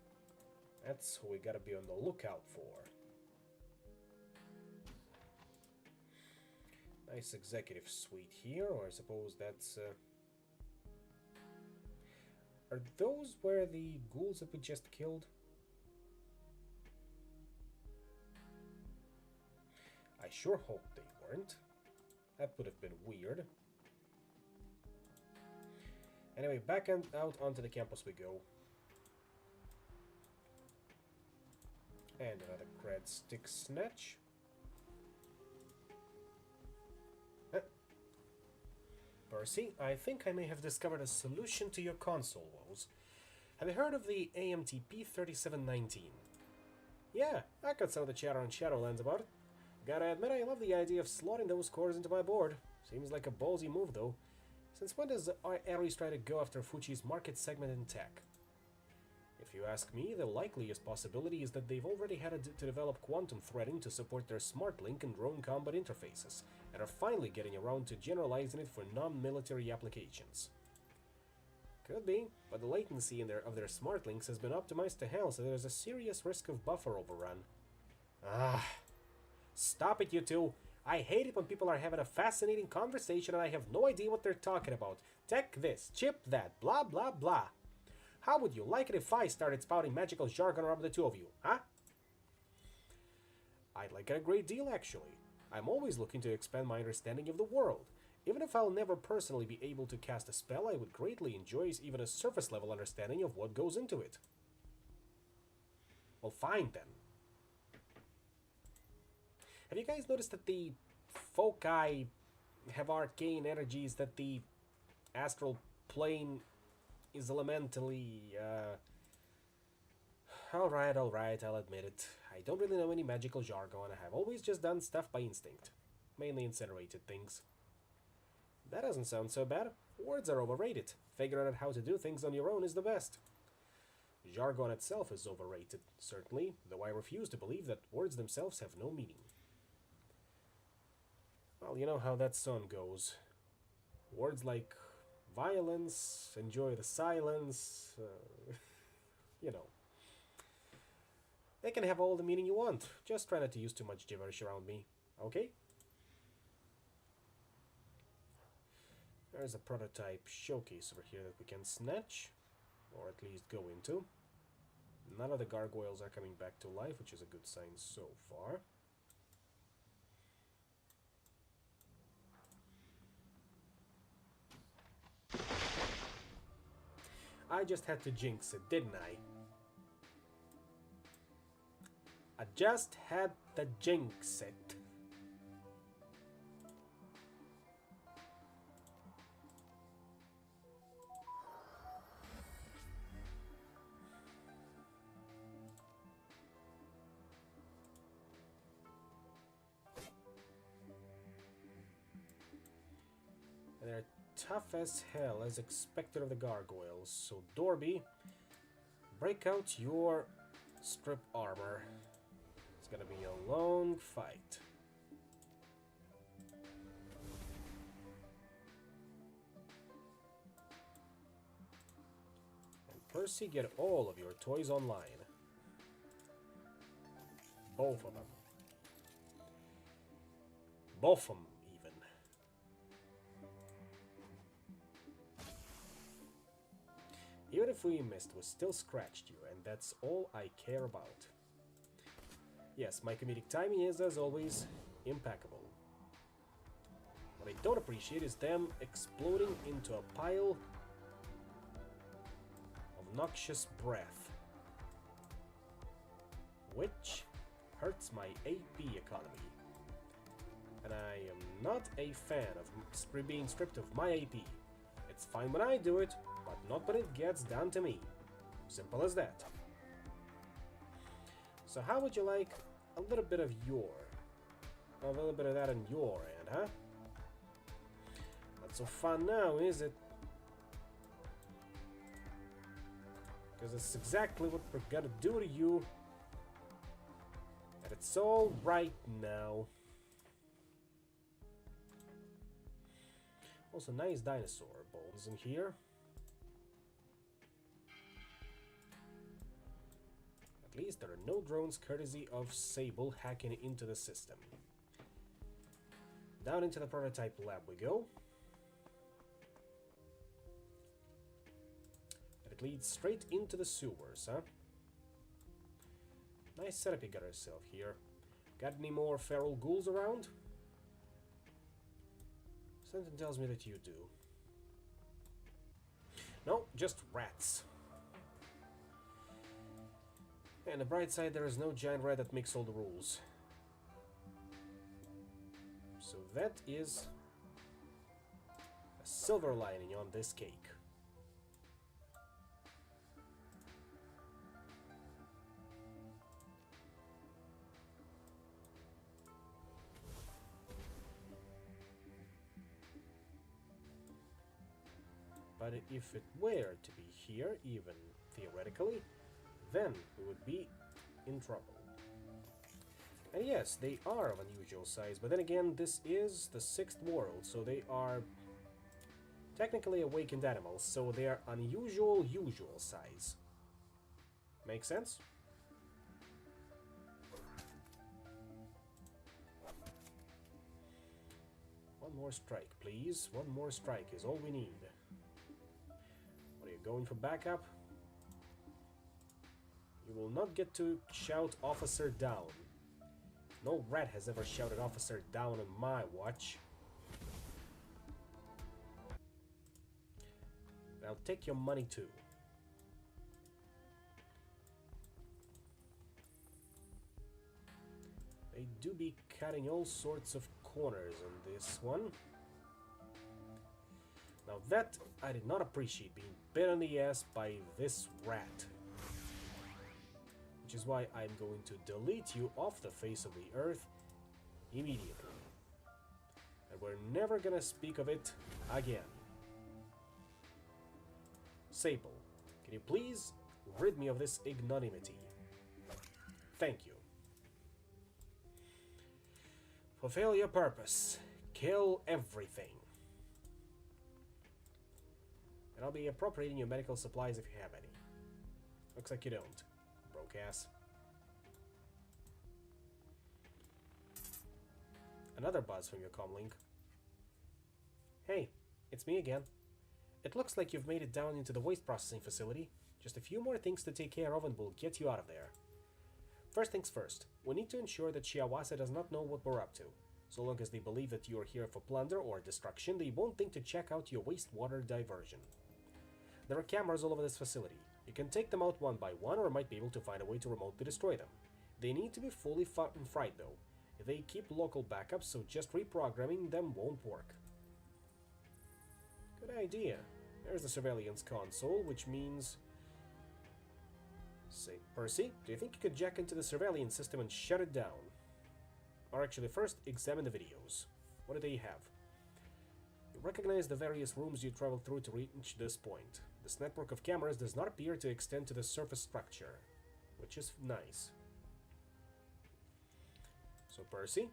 Speaker 1: That's who we gotta be on the lookout for. Nice executive suite here, or I suppose that's... Are those where the ghouls that we just killed? I sure hope they weren't. That would have been weird. Anyway, back and out onto the campus we go. And another cred stick snatch. Percy, I think I may have discovered a solution to your console woes. Have you heard of the AMTP 3719? Yeah, I got some of the chatter on Shadowlands about it. Gotta admit, I love the idea of slotting those cores into my board. Seems like a ballsy move, though. Since when does Ares try to go after Fuchi's market segment in tech? If you ask me, the likeliest possibility is that they've already had to develop quantum threading to support their smart link and drone combat interfaces, and are finally getting around to generalizing it for non-military applications. Could be, but the latency of their smart links has been optimized to hell, so there's a serious risk of buffer overrun. Ah, stop it, you two! I hate it when people are having a fascinating conversation and I have no idea what they're talking about. Tech this, chip that, blah blah blah. How would you like it if I started spouting magical jargon around the two of you, huh? I'd like it a great deal, actually. I'm always looking to expand my understanding of the world. Even if I'll never personally be able to cast a spell, I would greatly enjoy even a surface-level understanding of what goes into it. Well, fine then. Have you guys noticed that the foci have arcane energies, that the astral plane is elementally, Alright, I'll admit it. I don't really know any magical jargon. I have always just done stuff by instinct. Mainly incinerated things. That doesn't sound so bad. Words are overrated. Figuring out how to do things on your own is the best. Jargon itself is overrated, certainly, though I refuse to believe that words themselves have no meaning. Well, you know how that song goes. Words like violence, enjoy the silence, you know. They can have all the meaning you want. Just try not to use too much gibberish around me, okay? There's a prototype showcase over here that we can snatch, or at least go into. None of the gargoyles are coming back to life, which is a good sign so far. I just had to jinx it, didn't I? I just had to jinx it. And they're tough as hell, as expected of the gargoyles. So Dorby, break out your strip armor. It's gonna be a long fight. And Percy, get all of your toys online. Both of them. Both of them, even. Even if we missed, we still scratched you, and that's all I care about. Yes, my comedic timing is, as always, impeccable. What I don't appreciate is them exploding into a pile of noxious breath, which hurts my AP economy. And I am not a fan of being stripped of my AP. It's fine when I do it, but not when it gets down to me. Simple as that. So how would you like a little bit of a little bit of that on your end, huh? Not so fun now, is it? Because it's exactly what we're gonna do to you. And it's all right now. Also, nice dinosaur bones in here. At least there are no drones courtesy of Sable hacking into the system. Down into the prototype lab we go. And it leads straight into the sewers, huh? Nice setup you got yourself here. Got any more feral ghouls around? Something tells me that you do. No, just rats. And on the bright side, there is no giant rat that makes all the rules. So that is a silver lining on this cake. But if it were to be here, even theoretically, then we would be in trouble. And yes, they are of unusual size, but then again, this is the 6th world, so they are technically awakened animals, so they are unusual size. Make sense? One more strike, please. One more strike is all we need. What are you going for backup? You will not get to shout officer down. No rat has ever shouted officer down on my watch. I'll take your money too. They do be cutting all sorts of corners on this one. Now that I did not appreciate, being bit on the ass by this rat. Which is why I'm going to delete you off the face of the earth immediately. And we're never gonna speak of it again. Sable, can you please rid me of this ignominy? Thank you. Fulfill your purpose. Kill everything. And I'll be appropriating your medical supplies if you have any. Looks like you don't. Broke ass. Another buzz from your comlink. Hey, it's me again. It looks like you've made it down into the waste processing facility. Just a few more things to take care of and we'll get you out of there. First things first, we need to ensure that Shiawase does not know what we're up to. So long as they believe that you are here for plunder or destruction, they won't think to check out your wastewater diversion. There are cameras all over this facility. You can take them out one by one or might be able to find a way to remotely destroy them. They need to be fully fried though. They keep local backups, so just reprogramming them won't work. Good idea. There's the surveillance console, which means... Say, Percy, do you think you could jack into the surveillance system and shut it down? Or actually, first, examine the videos. What do they have? You recognize the various rooms you traveled through to reach this point. This network of cameras does not appear to extend to the surface structure, which is nice. So, Percy?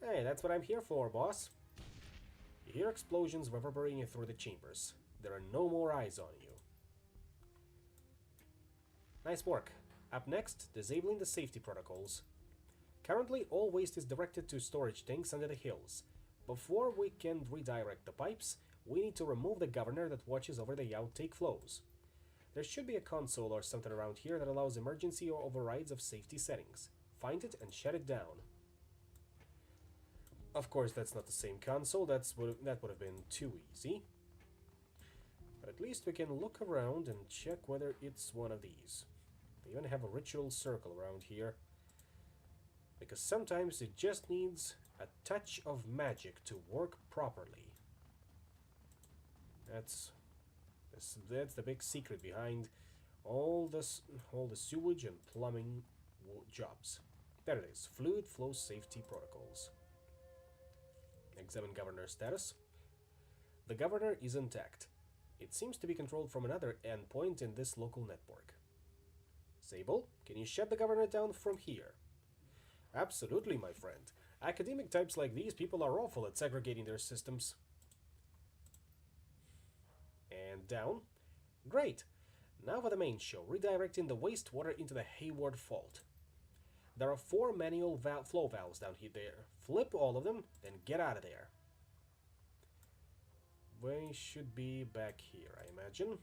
Speaker 1: Hey, that's what I'm here for, boss. You hear explosions reverberating through the chambers. There are no more eyes on you. Nice work. Up next, disabling the safety protocols. Currently, all waste is directed to storage tanks under the hills. Before we can redirect the pipes, we need to remove the governor that watches over the outtake flows. There should be a console or something around here that allows emergency or overrides of safety settings. Find it and shut it down. Of course, that's not the same console. That would have been too easy. But at least we can look around and check whether it's one of these. They even have a ritual circle around here. Because sometimes it just needs a touch of magic to work properly. That's the big secret behind all the sewage and plumbing jobs. There it is. Fluid flow safety protocols. Examine governor status. The governor is intact. It seems to be controlled from another endpoint in this local network. Sable, can you shut the governor down from here? Absolutely, my friend. Academic types like these people are awful at segregating their systems. And down. Great. Now for the main show, redirecting the wastewater into the Hayward Fault. There are 4 manual flow valves down here. There. Flip all of them, then get out of there. We should be back here, I imagine.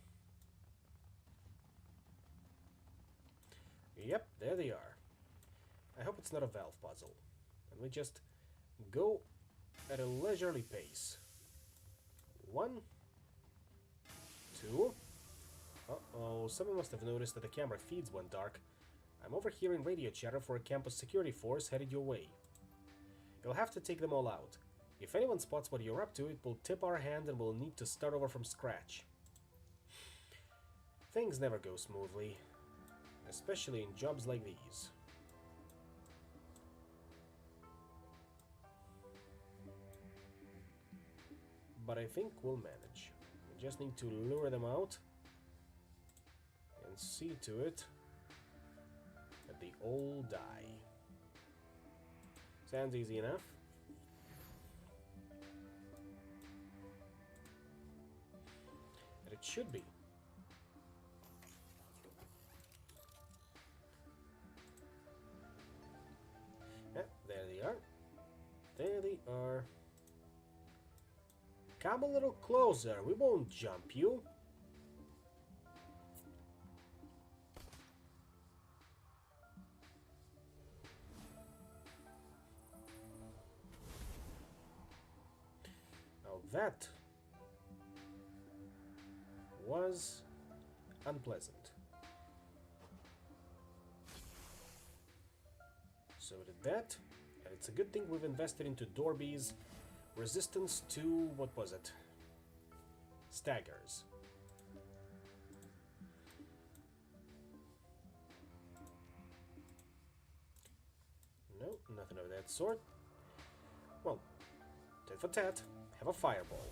Speaker 1: Yep, there they are. I hope it's not a valve puzzle. And we just go at a leisurely pace. 1, 2. Uh-oh, someone must have noticed that the camera feeds went dark. I'm overhearing radio chatter for a campus security force headed your way. You'll have to take them all out. If anyone spots what you're up to, it will tip our hand and we'll need to start over from scratch. Things never go smoothly, especially in jobs like these. But I think we'll manage. We just need to lure them out and see to it they all die. Sounds easy enough. And it should be. Yeah, there they are. There they are. Come a little closer, we won't jump you. Now that was unpleasant. So we did that, and it's a good thing we've invested into Dorby's resistance to, what was it? Staggers. No, nothing of that sort. Well, tit for tat, have a fireball.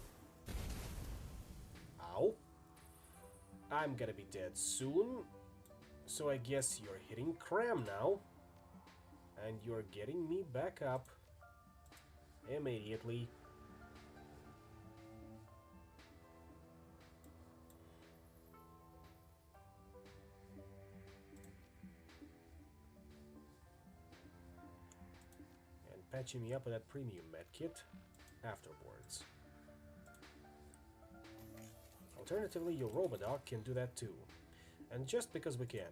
Speaker 1: Ow. I'm gonna be dead soon, so I guess you're hitting cram now. And you're getting me back up immediately. And patching me up with that premium medkit afterwards. Alternatively, your Robodog can do that too. And just because we can,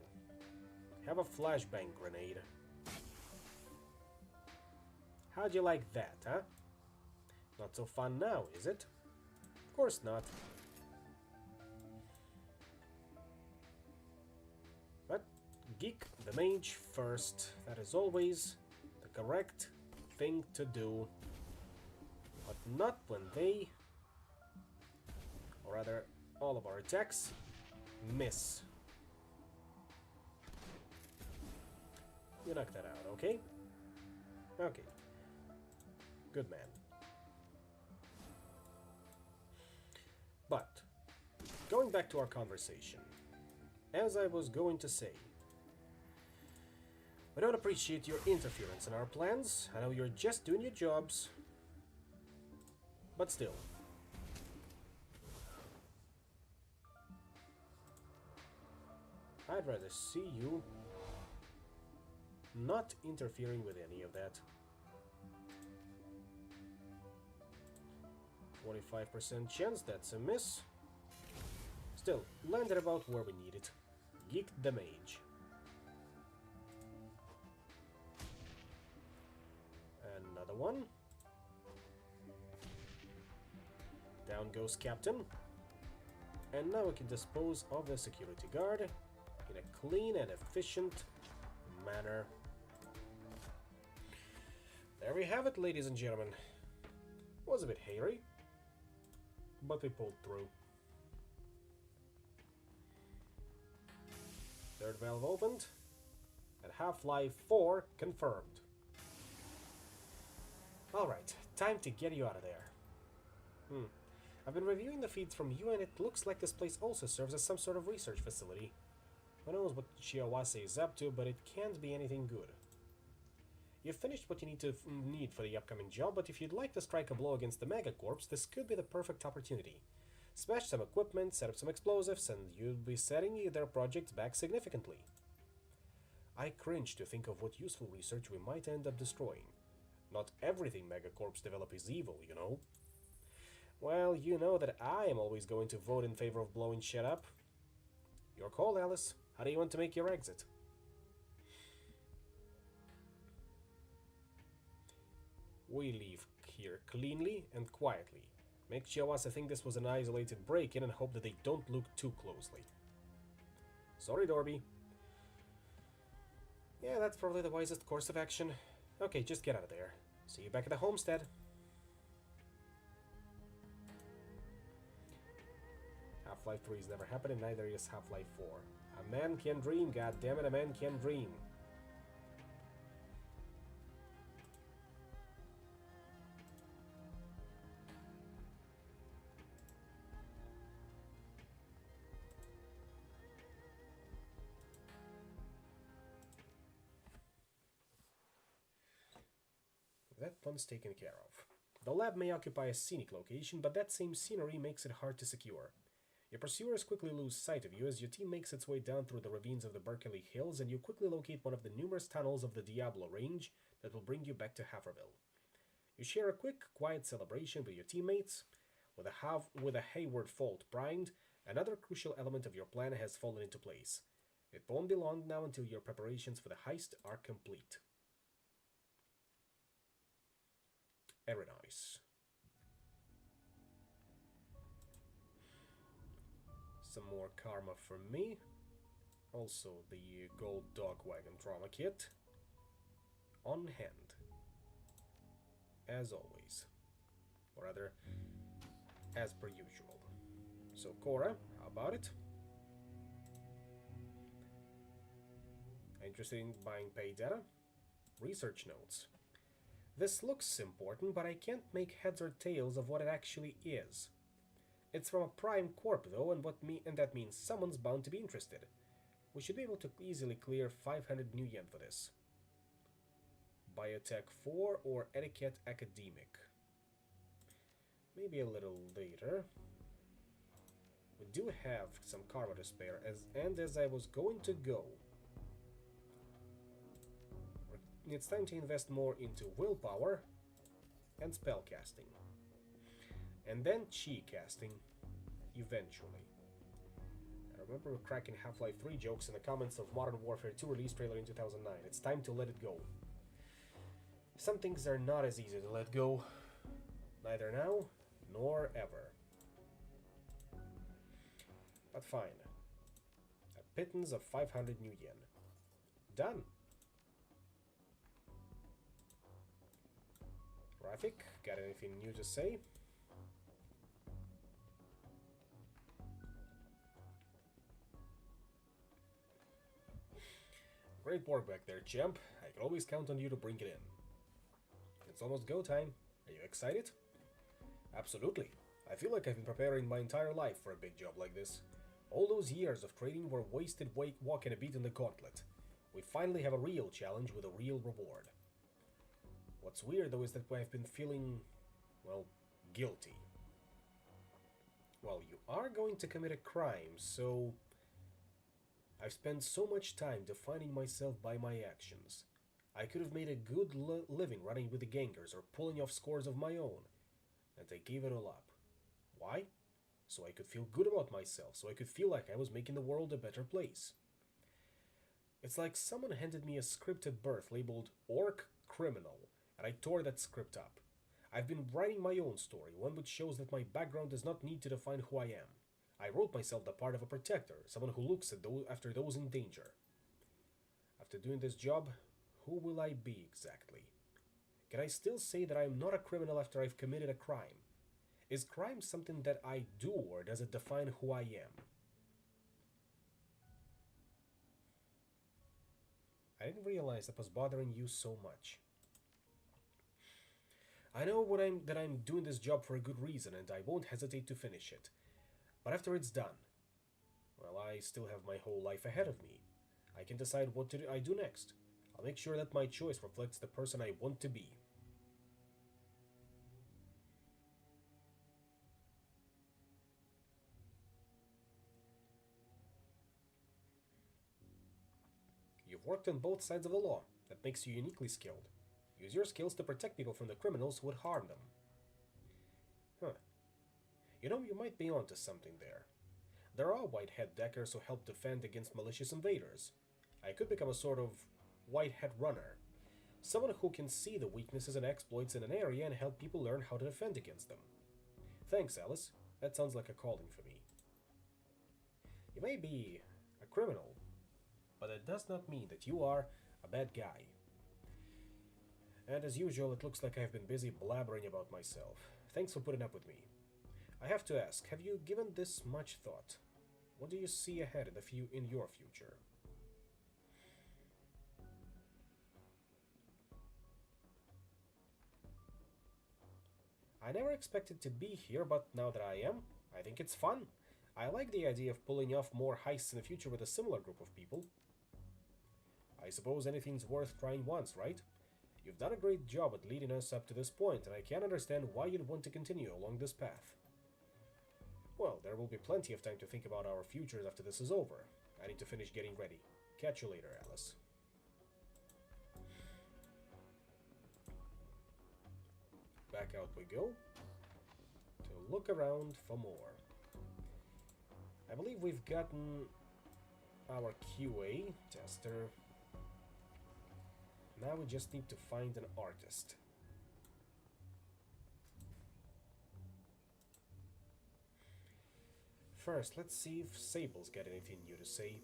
Speaker 1: have a flashbang grenade. How'd you like that, huh? Not so fun now, is it? Of course not. But geek the mage first. That is always the correct thing to do. But not when they, or rather all of our attacks, miss. You knock that out, okay? Okay. Good man. But, going back to our conversation, as I was going to say, I don't appreciate your interference in our plans. I know you're just doing your jobs, but still. I'd rather see you not interfering with any of that. 25% chance, that's a miss. Still, landed about where we need it. Geeked the mage. Another one. Down goes Captain. And now we can dispose of the security guard in a clean and efficient manner. There we have it, ladies and gentlemen. Was a bit hairy, but we pulled through. Third valve opened, and Half-Life 4 confirmed. Alright, time to get you out of there. I've been reviewing the feeds from you, and it looks like this place also serves as some sort of research facility. Who knows what Shiawase is up to, but it can't be anything good. You've finished what you need for the upcoming job, but if you'd like to strike a blow against the Megacorps, this could be the perfect opportunity. Smash some equipment, set up some explosives, and you'll be setting their projects back significantly. I cringe to think of what useful research we might end up destroying. Not everything Megacorps develop is evil, you know. Well, you know that I am always going to vote in favor of blowing shit up. Your call, Alice. How do you want to make your exit? We leave here cleanly and quietly. Make Shiawase think this was an isolated break-in and hope that they don't look too closely. Sorry, Dorby. Yeah, that's probably the wisest course of action. Okay, just get out of there. See you back at the homestead. Half-Life 3 has never happened, and neither is Half-Life 4. A man can dream, goddammit, a man can dream. that one's taken care of. The lab may occupy a scenic location, but that same scenery makes it hard to secure. Your pursuers quickly lose sight of you as your team makes its way down through the ravines of the Berkeley Hills, and you quickly locate one of the numerous tunnels of the Diablo range that will bring you back to Haverville. You share a quick, quiet celebration with your teammates. With a Hayward fault primed, another crucial element of your plan has fallen into place. It won't be long now until your preparations for the heist are complete. Very nice. Some more karma for me. Also the gold dog wagon trauma kit. On hand. As always. Or rather, as per usual. So Cora, how about it? Interested in buying pay data? Research notes. This looks important, but I can't make heads or tails of what it actually is. It's from a prime corp though, and that means someone's bound to be interested. We should be able to easily clear 500 new yen for this. Biotech 4 or Etiquette Academic. Maybe a little later. We do have some karma to spare, as I was going to go. It's time to invest more into willpower and spell casting. And then chi casting, eventually. I remember cracking Half-Life 3 jokes in the comments of Modern Warfare 2 release trailer in 2009. It's time to let it go. Some things are not as easy to let go, neither now nor ever. But fine. A pittance of 500 new yen. Done. Rafik, got anything new to say? Great work back there, champ. I can always count on you to bring it in. It's almost go time. Are you excited? Absolutely. I feel like I've been preparing my entire life for a big job like this. All those years of training were wasted walking a beat in the gauntlet. We finally have a real challenge with a real reward. What's weird though is that I've been feeling, well, guilty. Well, you are going to commit a crime, so I've spent so much time defining myself by my actions. I could have made a good living running with the gangers or pulling off scores of my own, and I gave it all up. Why? So I could feel good about myself, so I could feel like I was making the world a better place. It's like someone handed me a scripted birth labeled Orc Criminal, and I tore that script up. I've been writing my own story, one which shows that my background does not need to define who I am. I wrote myself the part of a protector, someone who looks after those in danger. After doing this job, who will I be exactly? Can I still say that I am not a criminal after I've committed a crime? Is crime something that I do, or does it define who I am? I didn't realize that was bothering you so much. I know that I'm doing this job for a good reason, and I won't hesitate to finish it. But after it's done, well, I still have my whole life ahead of me. I can decide what I do next. I'll make sure that my choice reflects the person I want to be. You've worked on both sides of the law. That makes you uniquely skilled. Use your skills to protect people from the criminals who would harm them. Huh. You know, you might be onto something there. There are white hat deckers who help defend against malicious invaders. I could become a sort of white hat runner. Someone who can see the weaknesses and exploits in an area and help people learn how to defend against them. Thanks, Alice. That sounds like a calling for me. You may be a criminal, but it does not mean that you are a bad guy. And as usual, it looks like I've been busy blabbering about myself. Thanks for putting up with me. I have to ask, have you given this much thought? What do you see ahead in your future? I never expected to be here, but now that I am, I think it's fun. I like the idea of pulling off more heists in the future with a similar group of people. I suppose anything's worth trying once, right? You've done a great job at leading us up to this point, and I can't understand why you'd want to continue along this path. Well, there will be plenty of time to think about our futures after this is over. I need to finish getting ready. Catch you later, Alice. Back out we go to look around for more. I believe we've gotten our QA tester. Now we just need to find an artist. First, let's see if Sable's got anything new to say.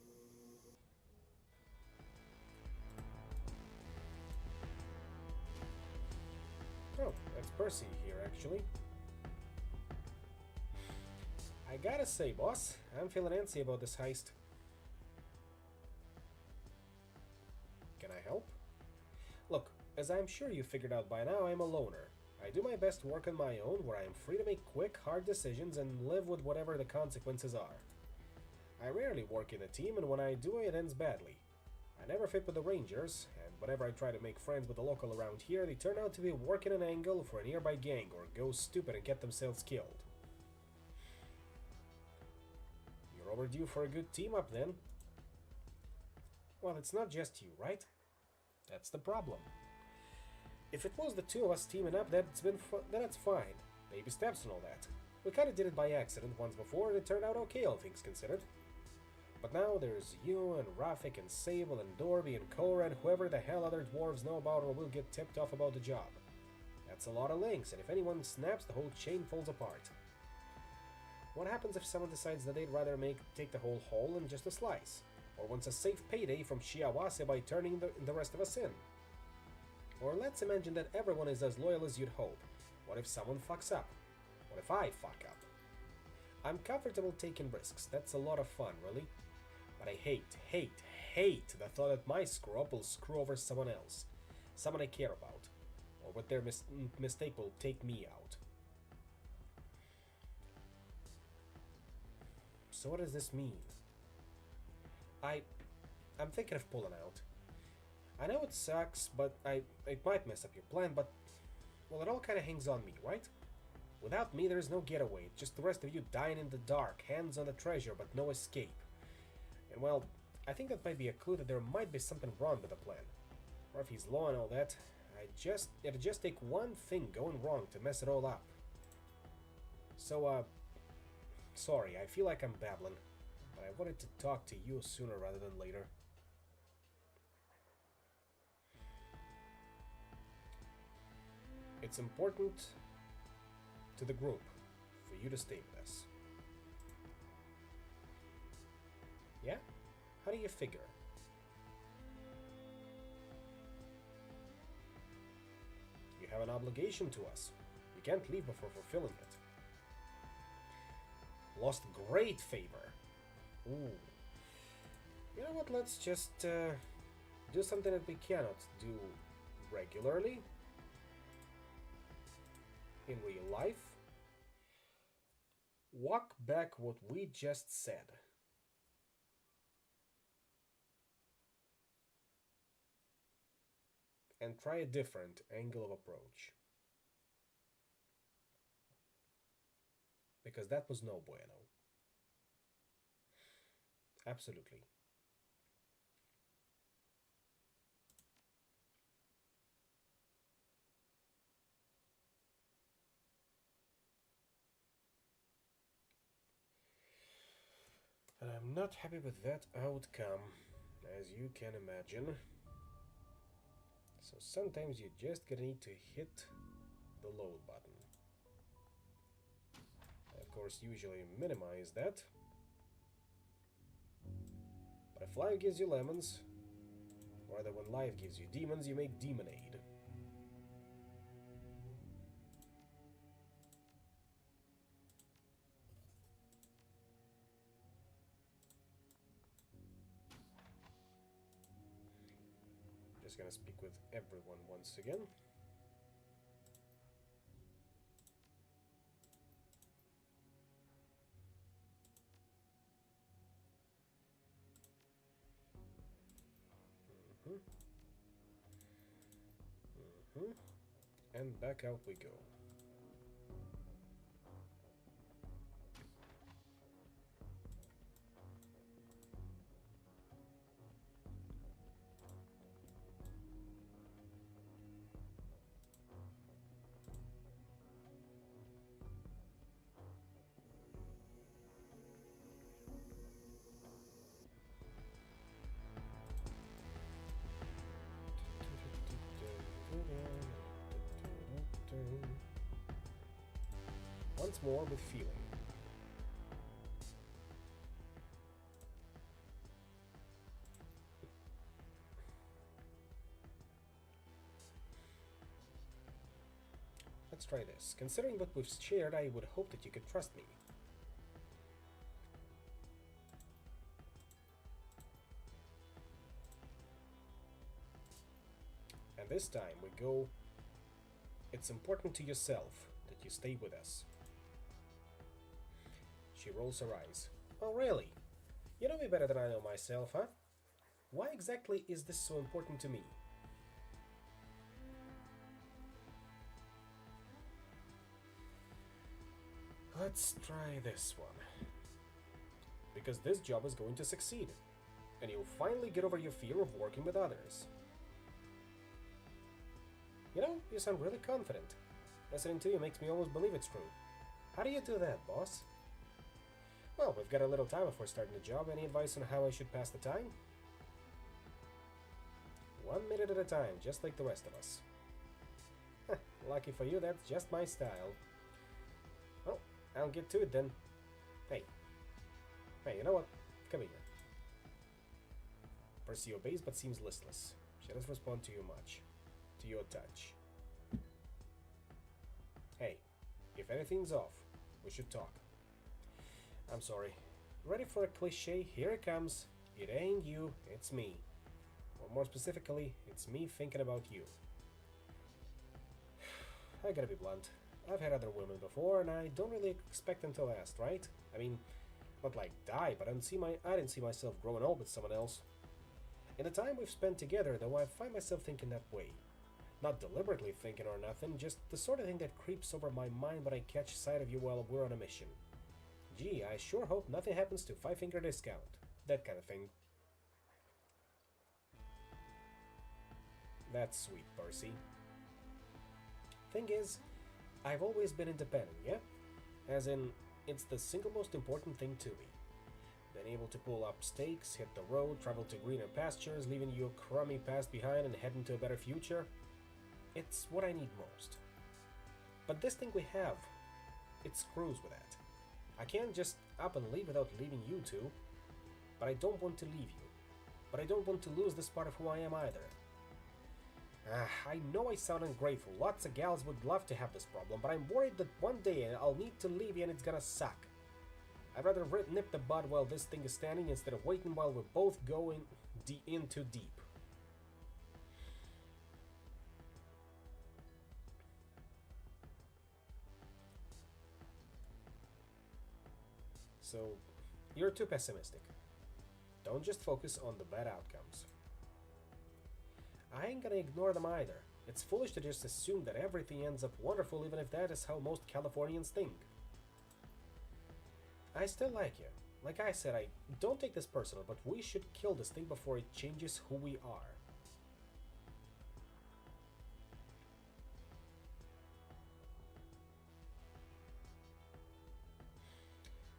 Speaker 1: Oh, that's Percy here, actually. I gotta say, boss, I'm feeling antsy about this heist. Can I help? Look, as I'm sure you figured out by now, I'm a loner. I do my best work on my own, where I am free to make quick, hard decisions and live with whatever the consequences are. I rarely work in a team, and when I do, it ends badly. I never fit with the Rangers, and whenever I try to make friends with the local around here, they turn out to be working an angle for a nearby gang or go stupid and get themselves killed. You're overdue for a good team-up, then. Well, it's not just you, right? That's the problem. If it was the two of us teaming up, then that's fine. Baby steps and all that. We kinda did it by accident once before, and it turned out okay, all things considered. But now there's you and Rafik and Sable and Dorby and Cora and whoever the hell other dwarves know about or will get tipped off about the job. That's a lot of links, and if anyone snaps, the whole chain falls apart. What happens if someone decides that they'd rather take the whole haul than just a slice? Or wants a safe payday from Shiawase by turning the rest of us in? Or let's imagine that everyone is as loyal as you'd hope. What if someone fucks up? What if I fuck up? I'm comfortable taking risks. That's a lot of fun, really. But I hate the thought that my screw-up will screw over someone else. Someone I care about. Or with their mistake will take me out. So what does this mean? I'm thinking of pulling out. I know it sucks, but it might mess up your plan, but... well, it all kinda hangs on me, right? Without me, there's no getaway. Just the rest of you dying in the dark, hands on the treasure, but no escape. And well, I think that might be a clue that there might be something wrong with the plan. Or if he's low and all that, it'd just take one thing going wrong to mess it all up. So, sorry, I feel like I'm babbling, but I wanted to talk to you sooner rather than later. It's important to the group for you to stay with us. Yeah? How do you figure? You have an obligation to us. You can't leave before fulfilling it. Lost great favor. Ooh. You know what, let's just do something that we cannot do regularly in real life. Walk back what we just said. And try a different angle of approach. Because that was no bueno. Absolutely. And I'm not happy with that outcome, as you can imagine. So sometimes you just gonna need to hit the load button. Of course, usually minimize that. But if life gives you lemons, or that when life gives you demons, you make demonade. Just gonna speak with everyone once again. And back out we go. Once more with feeling. Let's try this. Considering what we've shared, I would hope that you could trust me. And this time we go, it's important to yourself that you stay with us. She rolls her eyes. Oh, really? You know me better than I know myself, huh? Why exactly is this so important to me? Let's try this one. Because this job is going to succeed, and you'll finally get over your fear of working with others. You know, you sound really confident. Listening to you makes me almost believe it's true. How do you do that, boss? Well, we've got a little time before starting the job. Any advice on how I should pass the time? 1 minute at a time, just like the rest of us. Lucky for you, that's just my style. Well, I'll get to it then. Hey, you know what? Come here. Percy obeys but seems listless. She doesn't respond to you much. To your touch. Hey, if anything's off, we should talk. I'm sorry. Ready for a cliche? Here it comes. It ain't you, it's me. Or more specifically, it's me thinking about you. I gotta be blunt. I've had other women before, and I don't really expect them to last, right? I mean, not like die, but I didn't see myself growing old with someone else. In the time we've spent together, though, I find myself thinking that way. Not deliberately thinking or nothing, just the sort of thing that creeps over my mind when I catch sight of you while we're on a mission. Gee, I sure hope nothing happens to 5-finger discount. That kind of thing. That's sweet, Percy. Thing is, I've always been independent, yeah? As in, it's the single most important thing to me. Been able to pull up stakes, hit the road, travel to greener pastures, leaving your crummy past behind and heading to a better future. It's what I need most. But this thing we have, it screws with that. I can't just up and leave without leaving you two. But I don't want to leave you. But I don't want to lose this part of who I am either. I know I sound ungrateful. Lots of gals would love to have this problem, but I'm worried that one day I'll need to leave you and it's gonna suck. I'd rather nip the bud while this thing is standing instead of waiting while we're both going in too deep. So, you're too pessimistic. Don't just focus on the bad outcomes. I ain't gonna ignore them either. It's foolish to just assume that everything ends up wonderful even if that is how most Californians think. I still like you. Like I said, I don't take this personal, but we should kill this thing before it changes who we are.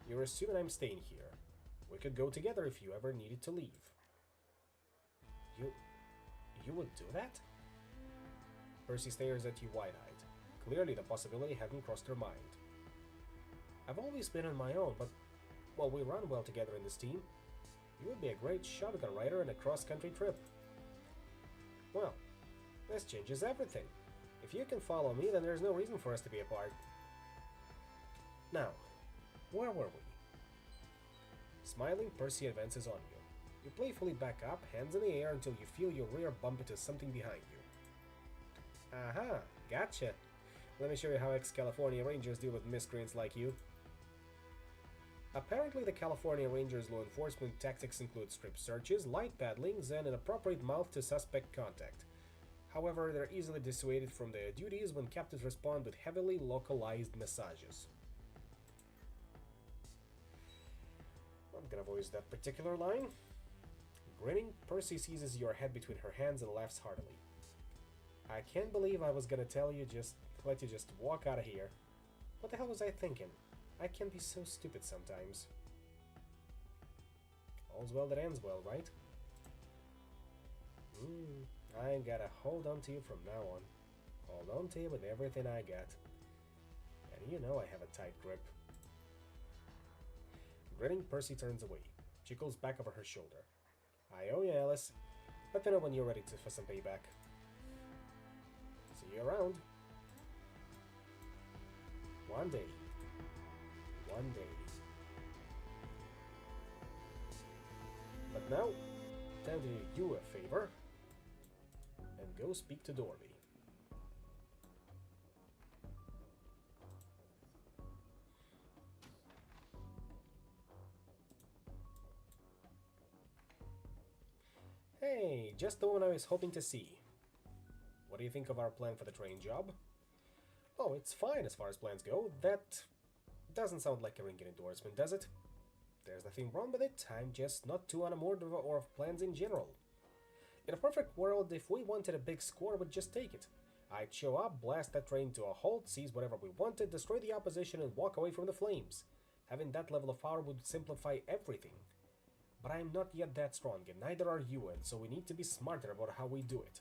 Speaker 1: You're assuming I'm staying here. We could go together if you ever needed to leave. You would do that? Percy stares at you wide-eyed. Clearly the possibility hadn't crossed her mind. I've always been on my own, but while we run well together in this team, you would be a great shotgun rider in a cross-country trip. Well, this changes everything. If you can follow me, then there's no reason for us to be apart. Now, where were we? Smiling, Percy advances on you. You playfully back up, hands in the air until you feel your rear bump into something behind you. Aha, gotcha. Let me show you how ex-California Rangers deal with miscreants like you. Apparently the California Rangers' law enforcement tactics include strip searches, light paddlings, and an appropriate mouth-to-suspect contact. However, they're easily dissuaded from their duties when captives respond with heavily localized massages. I'm gonna voice that particular line. Grinning, Percy seizes your head between her hands and laughs heartily. I can't believe I was gonna let you just walk out of here. What the hell was I thinking? I can be so stupid sometimes. All's well that ends well, right? I gotta hold on to you from now on. Hold on to you with everything I got. And you know I have a tight grip. Grinning, Percy turns away. She goes back over her shoulder. I owe you, Alice. Let me know when you're ready for some payback. See you around. One day. One day. But now, time to do you a favor and go speak to Dorby. Hey, just the one I was hoping to see. What do you think of our plan for the train job? Oh, it's fine as far as plans go. That doesn't sound like a ringing endorsement, does it? There's nothing wrong with it. I'm just not too enamored of plans in general. In a perfect world, if we wanted a big score, we'd just take it. I'd show up, blast that train to a halt, seize whatever we wanted, destroy the opposition, and walk away from the flames. Having that level of power would simplify everything. But I'm not yet that strong, and neither are you, and so we need to be smarter about how we do it.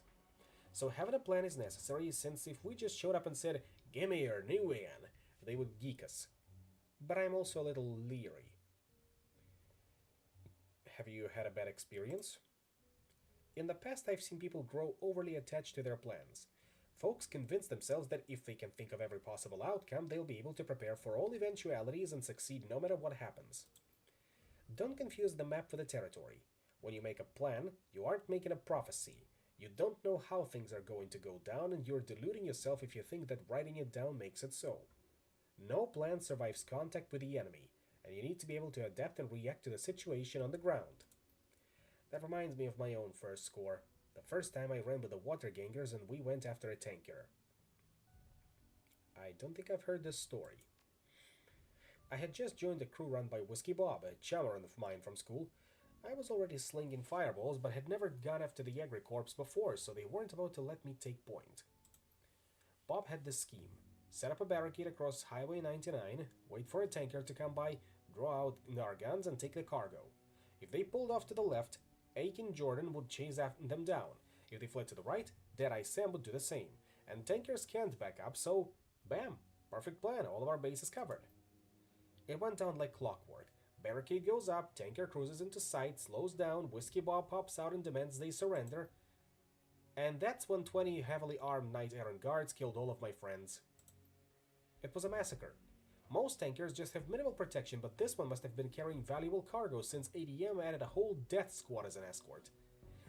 Speaker 1: So having a plan is necessary, since if we just showed up and said, "Gimme your new one," they would geek us. But I'm also a little leery. Have you had a bad experience? In the past, I've seen people grow overly attached to their plans. Folks convince themselves that if they can think of every possible outcome, they'll be able to prepare for all eventualities and succeed no matter what happens. Don't confuse the map with the territory. When you make a plan, you aren't making a prophecy. You don't know how things are going to go down, and you're deluding yourself if you think that writing it down makes it so. No plan survives contact with the enemy, and you need to be able to adapt and react to the situation on the ground. That reminds me of my own first score. The first time I ran with the water gangers and we went after a tanker. I don't think I've heard this story. I had just joined a crew run by Whiskey Bob, a chummer of mine from school. I was already slinging fireballs, but had never gone after the Agri Corps before, so they weren't about to let me take point. Bob had this scheme. Set up a barricade across Highway 99, wait for a tanker to come by, draw out our guns, and take the cargo. If they pulled off to the left, Aiken Jordan would chase them down. If they fled to the right, Deadeye Sam would do the same. And tankers can't back up, so bam! Perfect plan, all of our bases covered. It went down like clockwork. Barricade goes up, tanker cruises into sight, slows down, Whiskey Bob pops out and demands they surrender. And that's when 20 heavily armed knight errant guards killed all of my friends. It was a massacre. Most tankers just have minimal protection, but this one must have been carrying valuable cargo since ADM added a whole death squad as an escort.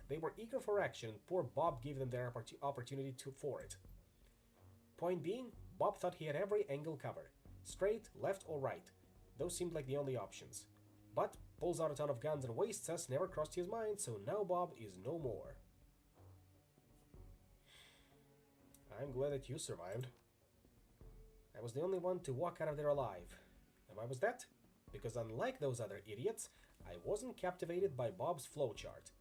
Speaker 1: They were eager for action, and poor Bob gave them their opportunity for it. Point being, Bob thought he had every angle covered. Straight, left, or right. Those seemed like the only options. But pulls out a ton of guns and wastes us never crossed his mind, so now Bob is no more. I'm glad that you survived. I was the only one to walk out of there alive. And why was that? Because unlike those other idiots, I wasn't captivated by Bob's flowchart.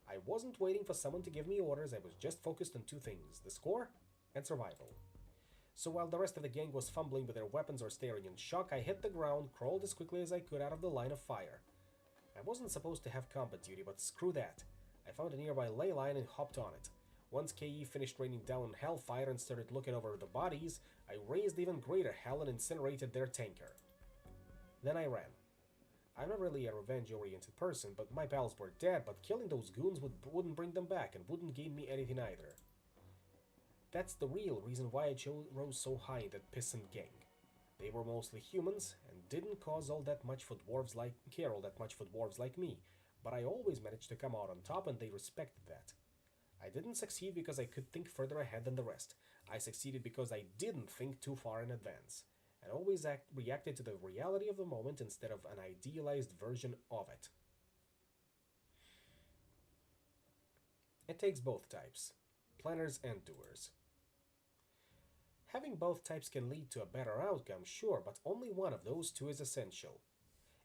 Speaker 1: I wasn't waiting for someone to give me orders, I was just focused on two things, the score and survival. So while the rest of the gang was fumbling with their weapons or staring in shock, I hit the ground, crawled as quickly as I could out of the line of fire. I wasn't supposed to have combat duty, but screw that. I found a nearby ley line and hopped on it. Once KE finished raining down hellfire and started looking over the bodies, I raised even greater hell and incinerated their tanker. Then I ran. I'm not really a revenge-oriented person, but my pals were dead, but killing those goons wouldn't bring them back and wouldn't gain me anything either. That's the real reason why I rose so high in that pissant gang. They were mostly humans and didn't cause all that much for dwarves like me, but I always managed to come out on top and they respected that. I didn't succeed because I could think further ahead than the rest. I succeeded because I didn't think too far in advance, and always reacted to the reality of the moment instead of an idealized version of it. It takes both types. planners and doers. Having both types can lead to a better outcome, sure, but only one of those two is essential.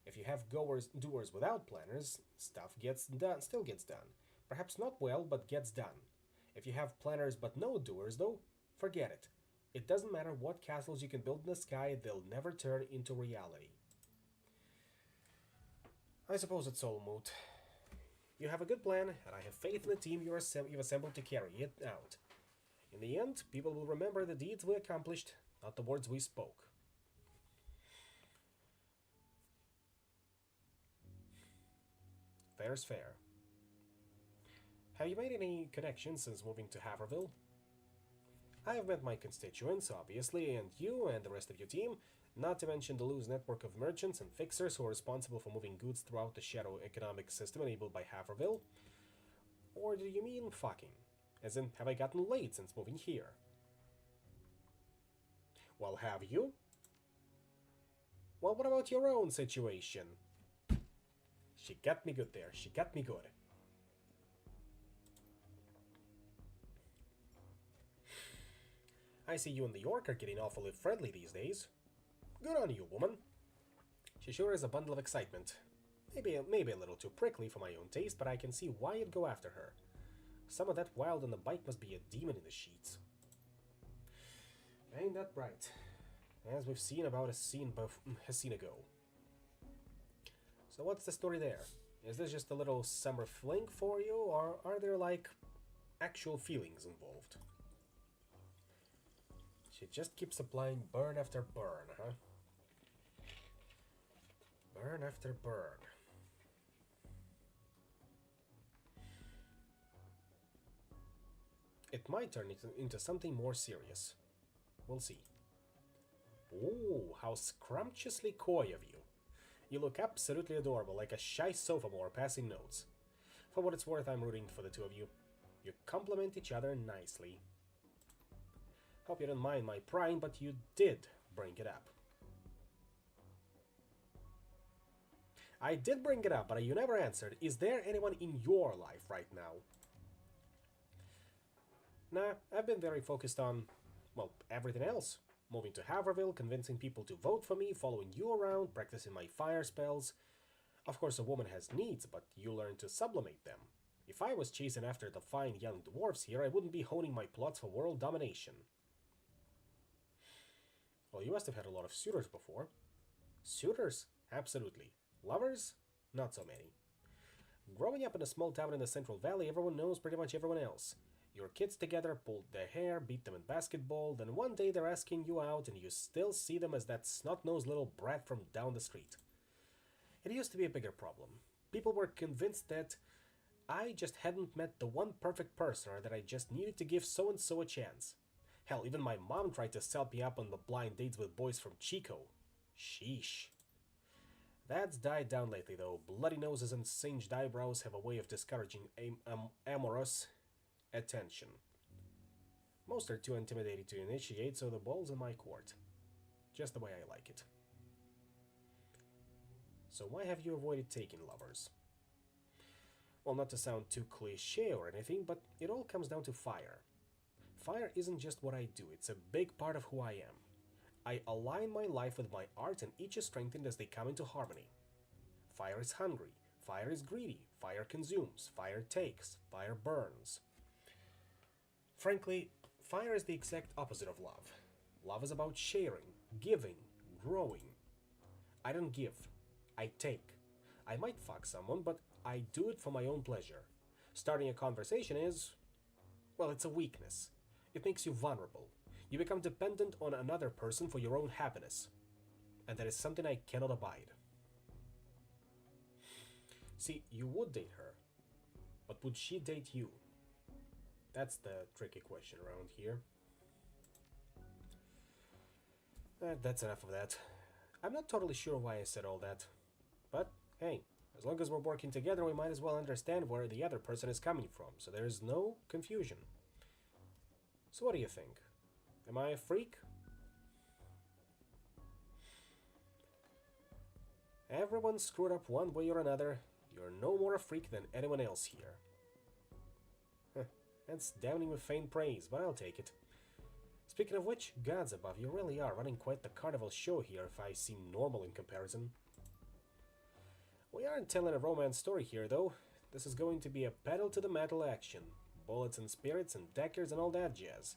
Speaker 1: If you have doers without planners, stuff gets done, still gets done. Perhaps not well, but gets done. If you have planners but no doers, though, forget it. It doesn't matter what castles you can build in the sky, they'll never turn into reality. I suppose it's all moot. You have a good plan, and I have faith in the team you've assembled to carry it out. In the end, people will remember the deeds we accomplished, not the words we spoke. Fair's fair. Have you made any connections since moving to Haverville? I have met my constituents, obviously, and you and the rest of your team, not to mention the loose network of merchants and fixers who are responsible for moving goods throughout the shadow economic system enabled by Haverville. Or do you mean fucking? As in, have I gotten laid since moving here? Well, have you? Well, what about your own situation? She got me good there. She got me good. I see you and the York are getting awfully friendly these days. Good on you, woman. She sure is a bundle of excitement. Maybe a little too prickly for my own taste, but I can see why you'd go after her. Some of that wild on the bike must be a demon in the sheets. Ain't that right? As we've seen about a scene ago. So what's the story there? Is this just a little summer fling for you, or are there, like, actual feelings involved? She just keeps applying burn after burn, huh? Burn after burn. It might turn into something more serious. We'll see. Ooh, how scrumptiously coy of you. You look absolutely adorable, like a shy sophomore passing notes. For what it's worth, I'm rooting for the two of you. You complement each other nicely. Hope you don't mind my prying, but you did bring it up. I did bring it up, but you never answered. Is there anyone in your life right now? Nah, I've been very focused on, well, everything else. Moving to Haverville, convincing people to vote for me, following you around, practicing my fire spells. Of course, a woman has needs, but you learn to sublimate them. If I was chasing after the fine young dwarfs here, I wouldn't be honing my plots for world domination. Well, you must have had a lot of suitors before. Suitors? Absolutely. Lovers? Not so many. Growing up in a small town in the Central Valley, everyone knows pretty much everyone else. Your kids together, pulled their hair, beat them in basketball, then one day they're asking you out and you still see them as that snot-nosed little brat from down the street. It used to be a bigger problem. People were convinced that I just hadn't met the one perfect person or that I just needed to give so-and-so a chance. Hell, even my mom tried to sell me up on the blind dates with boys from Chico. Sheesh. That's died down lately, though. Bloody noses and singed eyebrows have a way of discouraging amorous attention. Most are too intimidating to initiate, so the ball's in my court. Just the way I like it. So why have you avoided taking lovers? Well, not to sound too cliché or anything, but it all comes down to fire. Fire isn't just what I do, it's a big part of who I am. I align my life with my art and each is strengthened as they come into harmony. Fire is hungry, fire is greedy, fire consumes, fire takes, fire burns. Frankly, fire is the exact opposite of love. Love is about sharing, giving, growing. I don't give, I take. I might fuck someone, but I do it for my own pleasure. Starting a conversation is, well, it's a weakness. It makes you vulnerable. You become dependent on another person for your own happiness. And that is something I cannot abide. See, you would date her, but would she date you? That's the tricky question around here. That's enough of that. I'm not totally sure why I said all that. But, hey, as long as we're working together, we might as well understand where the other person is coming from, so there's no confusion. So what do you think? Am I a freak? Everyone screwed up one way or another. You're no more a freak than anyone else here. That's damning with faint praise, but I'll take it. Speaking of which, gods above, you really are running quite the carnival show here if I seem normal in comparison. We aren't telling a romance story here, though. This is going to be a pedal to the metal action. Bullets and spirits and deckers and all that jazz.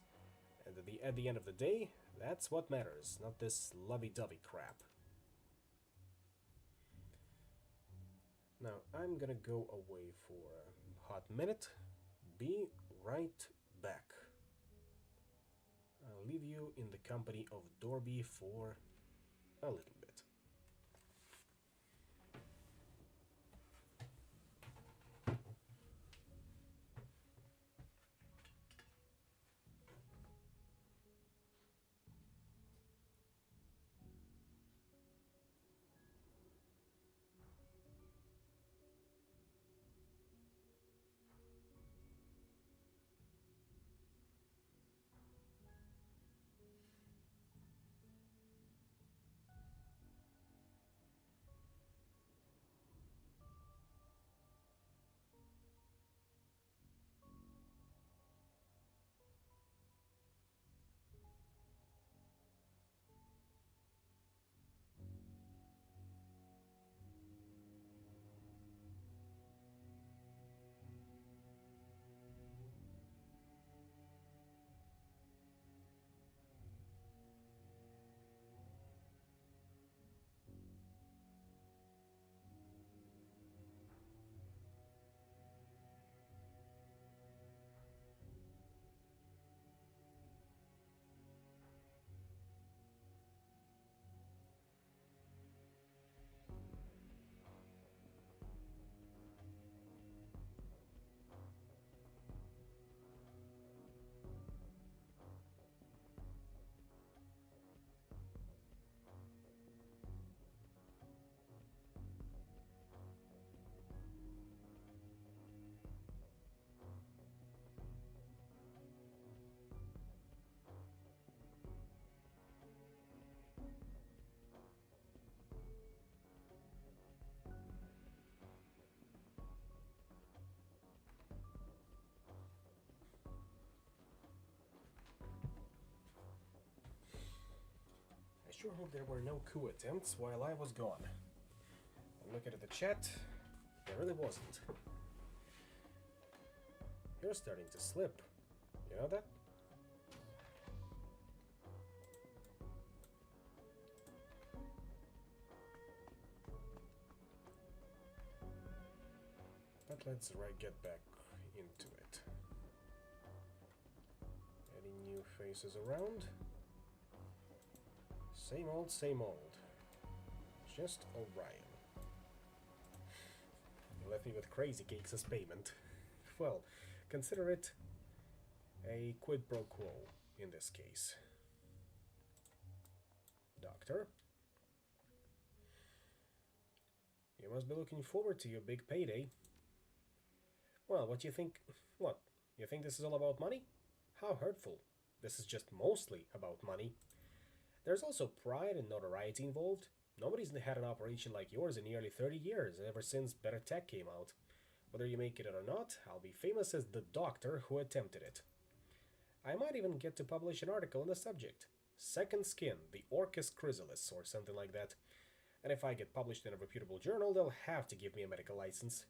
Speaker 1: And at the end of the day, that's what matters, not this lovey-dovey crap. Now, I'm gonna go away for a hot minute. Be right back. I'll leave you in the company of Dorby for a little bit. I sure hope there were no coup attempts while I was gone. And looking at the chat, there really wasn't. You're starting to slip. You know that? But let's get back into it. Any new faces around? Same old, same old. Just Orion. You left me with crazy cakes as payment. Well, consider it a quid pro quo in this case. Doctor? You must be looking forward to your big payday. Well, what do you think? What? You think this is all about money? How hurtful. This is just mostly about money. There's also pride and notoriety involved. Nobody's had an operation like yours in nearly 30 years, ever since Better Tech came out. Whether you make it or not, I'll be famous as the doctor who attempted it. I might even get to publish an article on the subject. Second Skin, the Orcus chrysalis, or something like that. And if I get published in a reputable journal, they'll have to give me a medical license.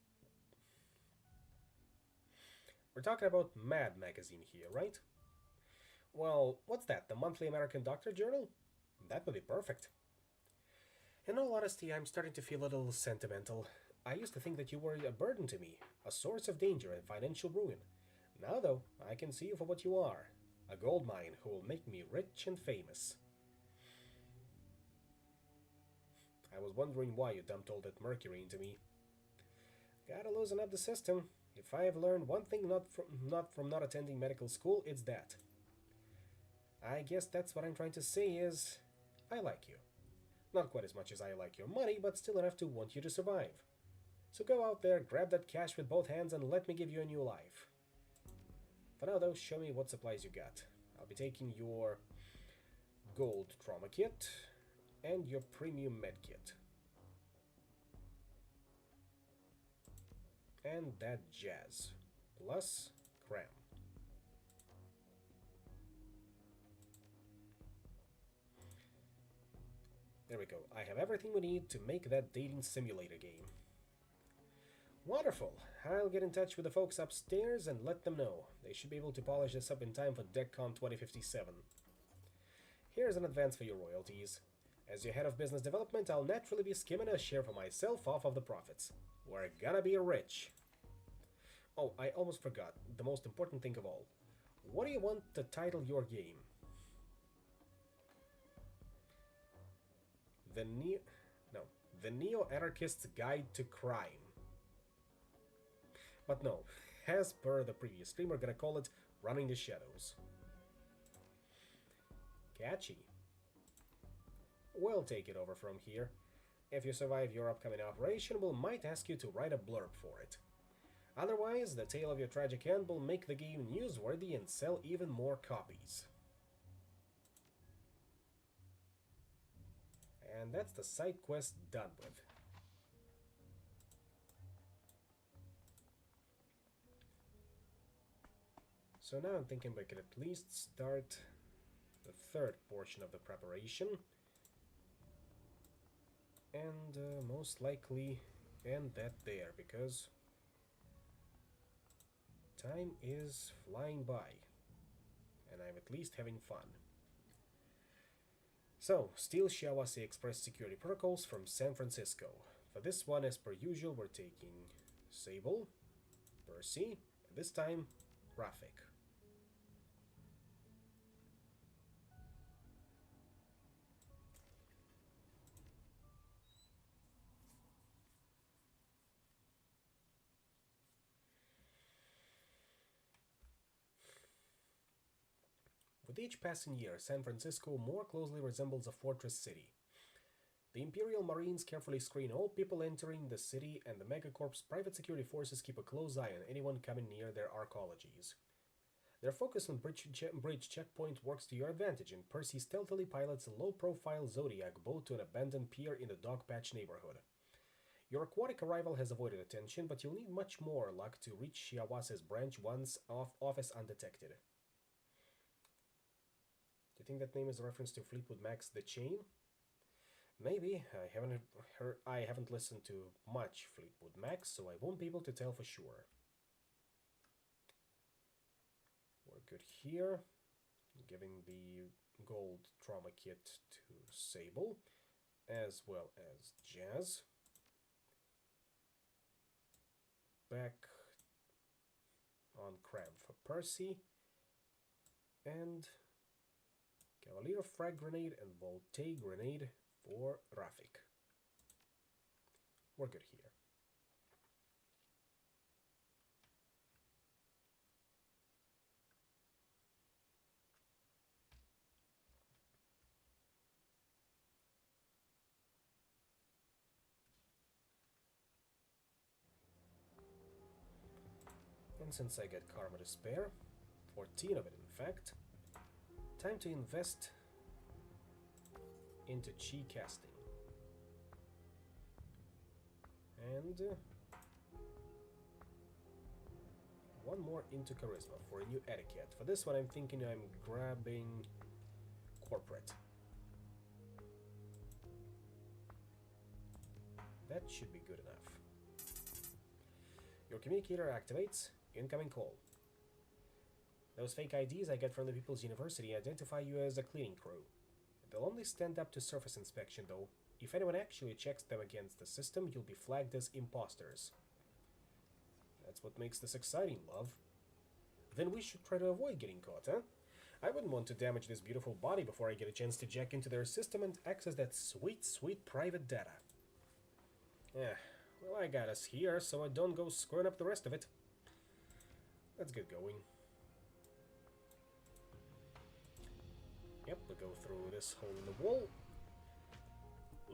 Speaker 1: We're talking about Mad Magazine here, right? Well, what's that, the Monthly American Doctor Journal? That would be perfect. In all honesty, I'm starting to feel a little sentimental. I used to think that you were a burden to me, a source of danger and financial ruin. Now, though, I can see you for what you are, a gold mine who will make me rich and famous. I was wondering why you dumped all that mercury into me. Gotta loosen up the system. If I have learned one thing not from not attending medical school, it's that. I guess that's what I'm trying to say is, I like you. Not quite as much as I like your money, but still enough to want you to survive. So go out there, grab that cash with both hands, and let me give you a new life. For now, though, show me what supplies you got. I'll be taking your gold trauma kit and your premium med kit. And that jazz. Plus cram. There we go. I have everything we need to make that dating simulator game. Wonderful. I'll get in touch with the folks upstairs and let them know. They should be able to polish this up in time for DECCON 2057. Here's an advance for your royalties. As your head of business development, I'll naturally be skimming a share for myself off of the profits. We're gonna be rich. Oh, I almost forgot. The most important thing of all. What do you want to title your game? The Neo-Anarchist's Guide to Crime. But no, as per the previous stream, we're gonna call it Running the Shadows. Catchy. We'll take it over from here. If you survive your upcoming operation, we might ask you to write a blurb for it. Otherwise, the tale of your tragic end will make the game newsworthy and sell even more copies. And that's the side quest done with. So now I'm thinking we could at least start the third portion of the preparation. And most likely end that there, because time is flying by. And I'm at least having fun. So, steal Shiawassee Express security protocols from San Francisco. For this one, as per usual, we're taking Sable, Percy, and this time, Rafik. With each passing year, San Francisco more closely resembles a fortress city. The Imperial Marines carefully screen all people entering the city, and the Megacorp's private security forces keep a close eye on anyone coming near their arcologies. Their focus on bridge checkpoint works to your advantage, and Percy stealthily pilots a low-profile Zodiac boat to an abandoned pier in the Dogpatch neighborhood. Your aquatic arrival has avoided attention, but you'll need much more luck to reach Shiawassee's branch once office undetected. Do you think that name is a reference to Fleetwood Mac's The Chain? Maybe. I haven't listened to much Fleetwood Mac, so I won't be able to tell for sure. We're good here. Giving the gold trauma kit to Sable, as well as Jazz. Back on Cram for Percy. And Cavalier Frag Grenade and Volte Grenade for Rafik. We're good here. And since I get Karma to spare, 14 of it in fact, time to invest into Chi casting. And one more into Charisma for a new etiquette. For this one I'm thinking I'm grabbing Corporate. That should be good enough. Your communicator activates. Incoming call. Those fake IDs I get from the People's University identify you as a cleaning crew. They'll only stand up to surface inspection, though. If anyone actually checks them against the system, you'll be flagged as imposters. That's what makes this exciting, love. Then we should try to avoid getting caught, huh? I wouldn't want to damage this beautiful body before I get a chance to jack into their system and access that sweet, sweet private data. Well, I got us here, so I don't go screwing up the rest of it. Let's get going. Yep, we go through this hole in the wall.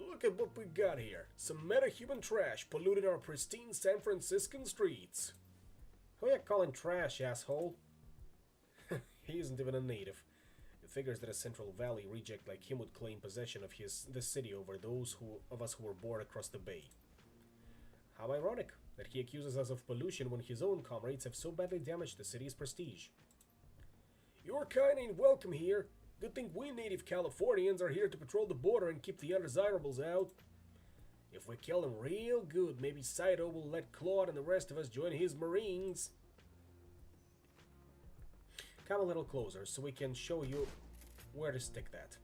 Speaker 1: Look at what we got here. Some meta-human trash polluted our pristine San Franciscan streets. Who you calling trash, asshole? He isn't even a native. It figures that a Central Valley reject like him would claim possession of the city over those of us who were born across the bay. How ironic that he accuses us of pollution when his own comrades have so badly damaged the city's prestige. Your kind ain't welcome here. Good thing we native Californians are here to patrol the border and keep the undesirables out. If we kill them real good, maybe Saito will let Claude and the rest of us join his Marines. Come a little closer so we can show you where to stick that.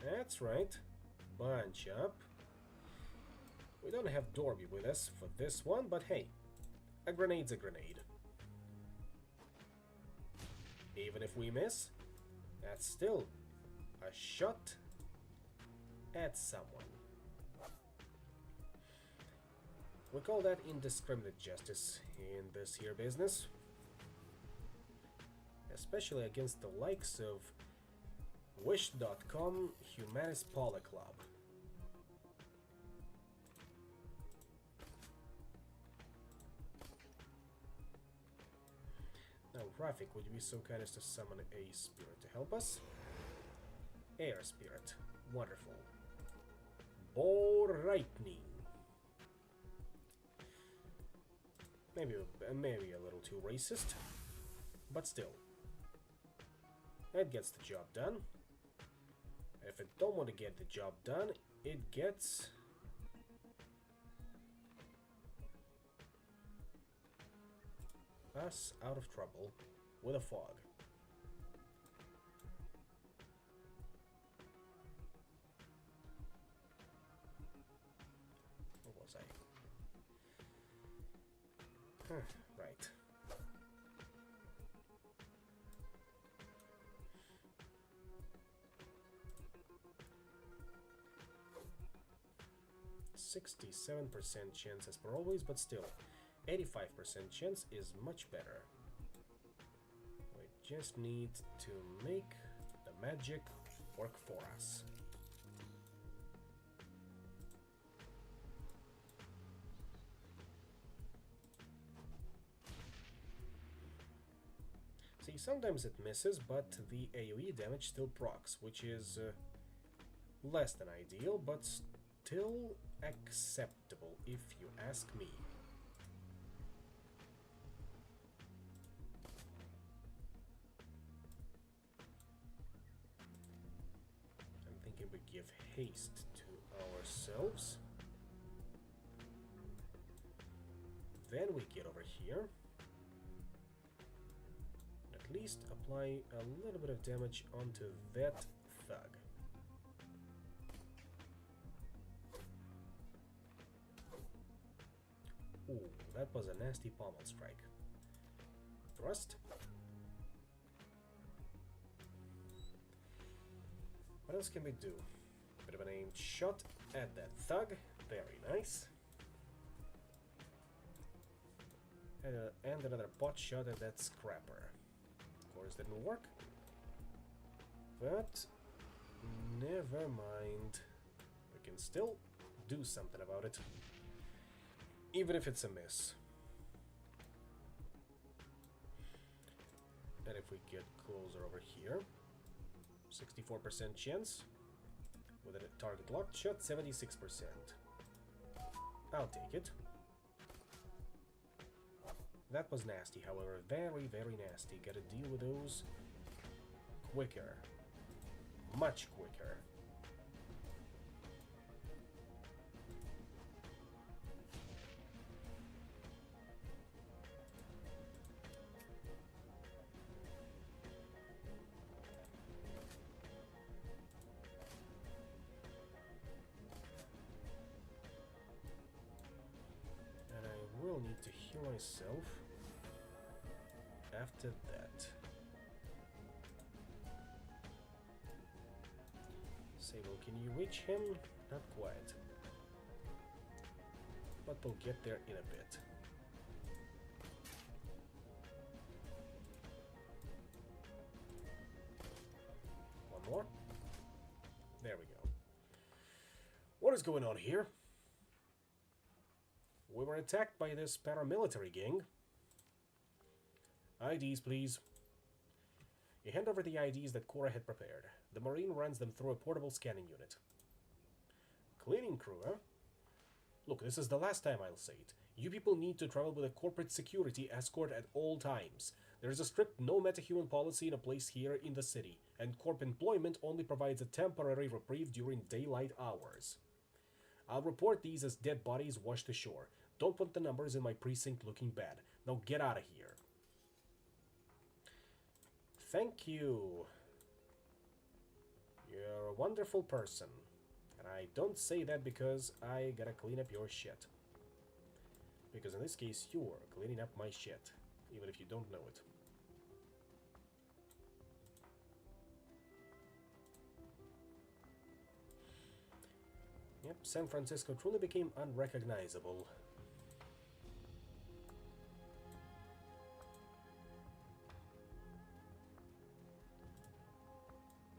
Speaker 1: That's right. Bunch up. We don't have Dorby with us for this one, but hey, a grenade's a grenade. Even if we miss, that's still a shot at someone. We call that indiscriminate justice in this here business. Especially against the likes of Wish.com Humanis Poly Club. Now, Rafik, would you be so kind as to summon a spirit to help us? Air spirit. Wonderful. Lightning. Maybe a little too racist, but still. It gets the job done. If it don't want to get the job done, it gets us out of trouble with a fog. Where was I? Right. %67% chance as per always, but still, 85% chance is much better. We just need to make the magic work for us. See, sometimes it misses, but the AoE damage still procs, which is less than ideal, but still acceptable if you ask me. I'm thinking we give haste to ourselves. Then we get over here. At least apply a little bit of damage onto that thug. Ooh, that was a nasty pommel strike. Thrust. What else can we do? Bit of an aimed shot at that thug. Very nice. And another pot shot at that scrapper. Of course, didn't work. But never mind. We can still do something about it. Even if it's a miss. And if we get closer over here, 64% chance. With a target locked shot, 76%. I'll take it. That was nasty, however, very, very nasty. Gotta deal with those quicker. Much quicker. And I will need to heal myself after that. Sable, can you reach him? Not quite. But we'll get there in a bit. One more. There we go. What is going on here? We were attacked by this paramilitary gang. IDs, please. You hand over the IDs that Cora had prepared. The Marine runs them through a portable scanning unit. Cleaning crew, huh? Look, this is the last time I'll say it. You people need to travel with a corporate security escort at all times. There is a strict no metahuman policy in place here in the city, and corp employment only provides a temporary reprieve during daylight hours. I'll report these as dead bodies washed ashore. Don't want the numbers in my precinct looking bad. Now get out of here. Thank you. You're a wonderful person. And I don't say that because I gotta clean up your shit. Because in this case, you're cleaning up my shit, even if you don't know it. Yep, San Francisco truly became unrecognizable.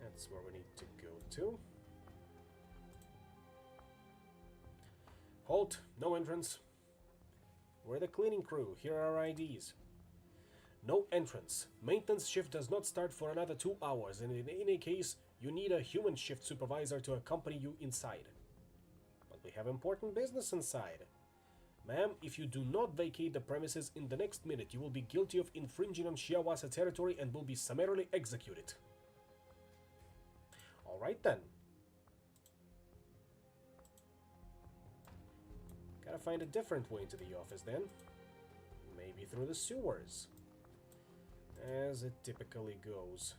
Speaker 1: That's where we need to go to. Halt! No entrance. We're the cleaning crew. Here are our IDs. No entrance. Maintenance shift does not start for another 2 hours, and in any case, you need a human shift supervisor to accompany you inside. But we have important business inside. Ma'am, if you do not vacate the premises in the next minute, you will be guilty of infringing on Shiawase territory and will be summarily executed. Alright then. Gotta find a different way into the office then. Maybe through the sewers. As it typically goes.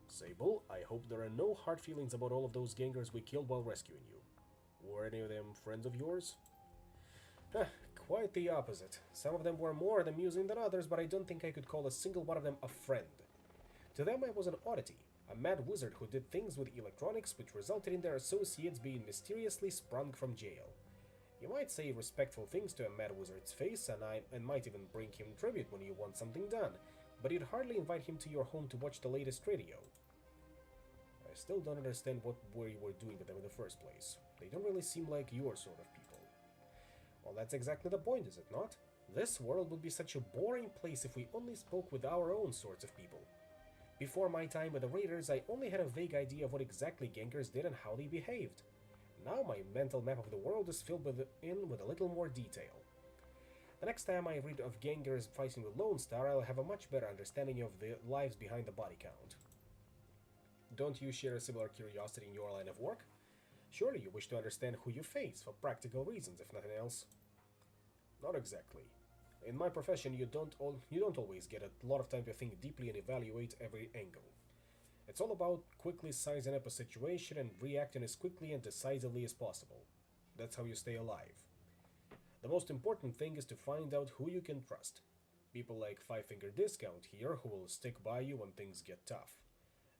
Speaker 1: Sable, I hope there are no hard feelings about all of those gangers we killed while rescuing you. Were any of them friends of yours? Quite the opposite. Some of them were more amusing than others, but I don't think I could call a single one of them a friend. To them I was an oddity, a mad wizard who did things with electronics which resulted in their associates being mysteriously sprung from jail. You might say respectful things to a mad wizard's face, and might even bring him tribute when you want something done, but you'd hardly invite him to your home to watch the latest radio. I still don't understand what you were doing with them in the first place. They don't really seem like your sort of people. Well, that's exactly the point, is it not? This world would be such a boring place if we only spoke with our own sorts of people. Before my time with the Raiders, I only had a vague idea of what exactly gangers did and how they behaved. Now my mental map of the world is filled with a little more detail. The next time I read of gangers fighting with Lone Star, I'll have a much better understanding of the lives behind the body count. Don't you share a similar curiosity in your line of work? Surely you wish to understand who you face, for practical reasons, if nothing else. Not exactly. In my profession, you don't always get a lot of time to think deeply and evaluate every angle. It's all about quickly sizing up a situation and reacting as quickly and decisively as possible. That's how you stay alive. The most important thing is to find out who you can trust. People like Five Finger Discount here who will stick by you when things get tough.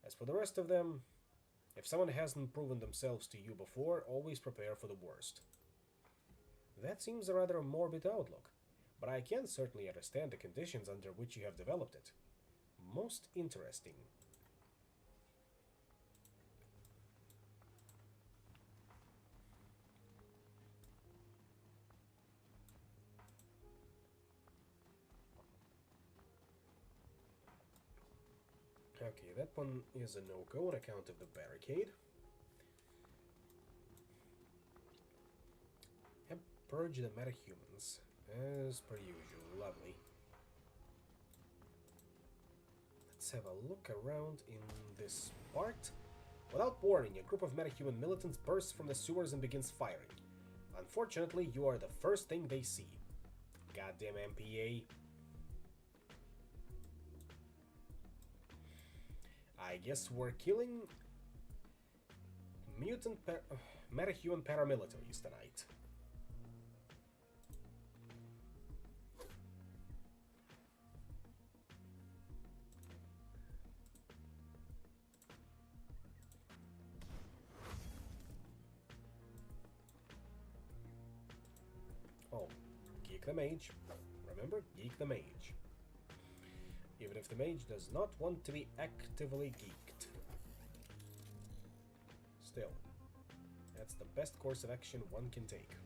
Speaker 1: As for the rest of them, if someone hasn't proven themselves to you before, always prepare for the worst. That seems a rather morbid outlook, but I can certainly understand the conditions under which you have developed it. Most interesting. Okay, that one is a no-go on account of the barricade. And purge the metahumans, as per usual. Lovely. Let's have a look around in this part. Without warning, a group of metahuman militants bursts from the sewers and begins firing. Unfortunately, you are the first thing they see. Goddamn MPA. I guess we're killing metahuman paramilitaries tonight. Oh, geek the mage. Remember, geek the mage. Even if the mage does not want to be actively geeked. Still, that's the best course of action one can take.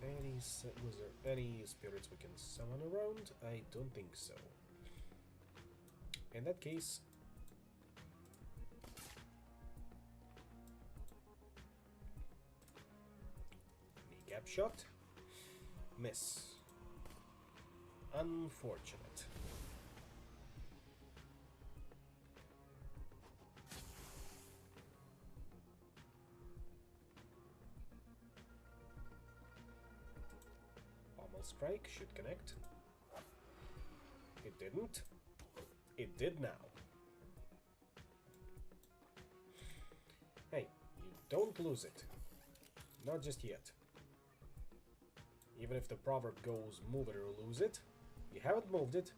Speaker 1: Very Was there any spirits we can summon around? I don't think so. In that case, kneecap shot. Miss. Unfortunate. Pommel strike should connect. It didn't. It did now. Hey, you don't lose it. Not just yet. Even if the proverb goes, move it or lose it, you haven't moved it,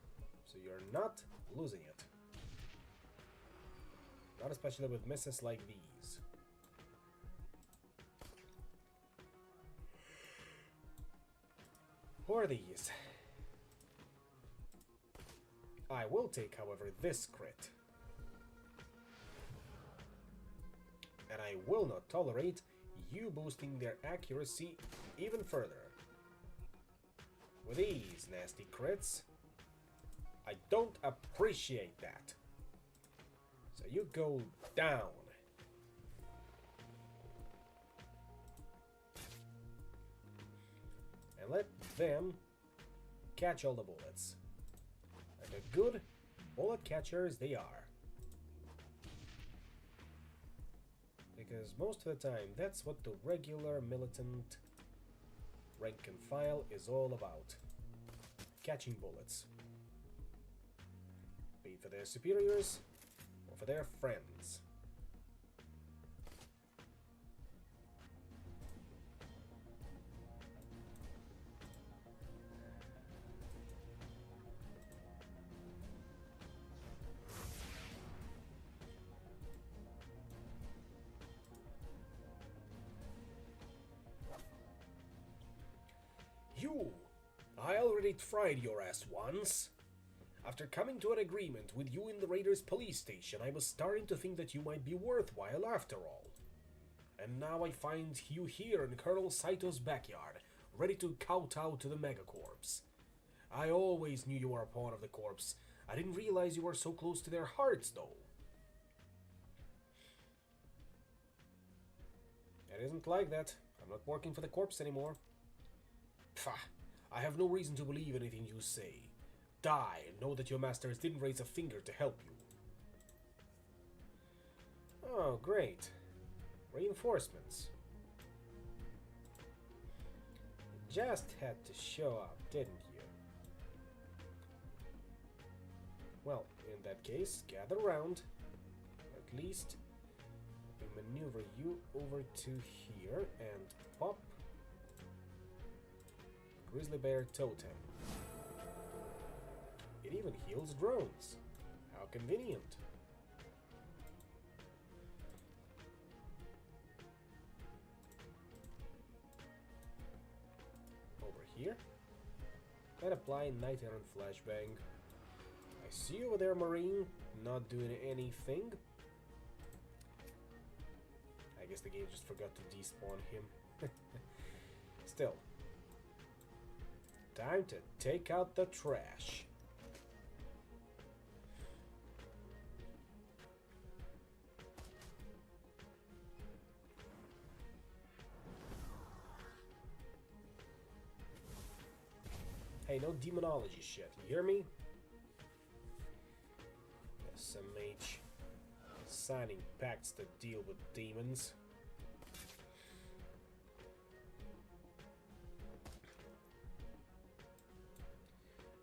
Speaker 1: so you're not losing it. Not especially with misses like these. Who are these? I will take, however, this crit. And I will not tolerate you boosting their accuracy even further. With these nasty crits, I don't appreciate that. So you go down. And let them catch all the bullets. Like the good bullet catchers they are. Because most of the time, that's what the regular militant rank and file is all about. Catching bullets. Be it for their superiors or for their friends. You! I already tried your ass once. After coming to an agreement with you in the Raiders police station, I was starting to think that you might be worthwhile after all. And now I find you here in Colonel Saito's backyard, ready to kowtow to the Megacorps. I always knew you were a pawn of the Corps. I didn't realize you were so close to their hearts, though. It isn't like that. I'm not working for the Corps anymore. Pfah, I have no reason to believe anything you say. Die and know that your masters didn't raise a finger to help you. Oh, great. Reinforcements. You just had to show up, didn't you? Well, in that case, gather round. At least we maneuver you over to here and pop Grizzly Bear Totem. It even heals drones. How convenient. Over here. And apply Night Errant Flashbang. I see you over there, Marine. Not doing anything. I guess the game just forgot to despawn him. Still. Time to take out the trash. Hey, no demonology shit, you hear me? SMH. Signing pacts to deal with demons.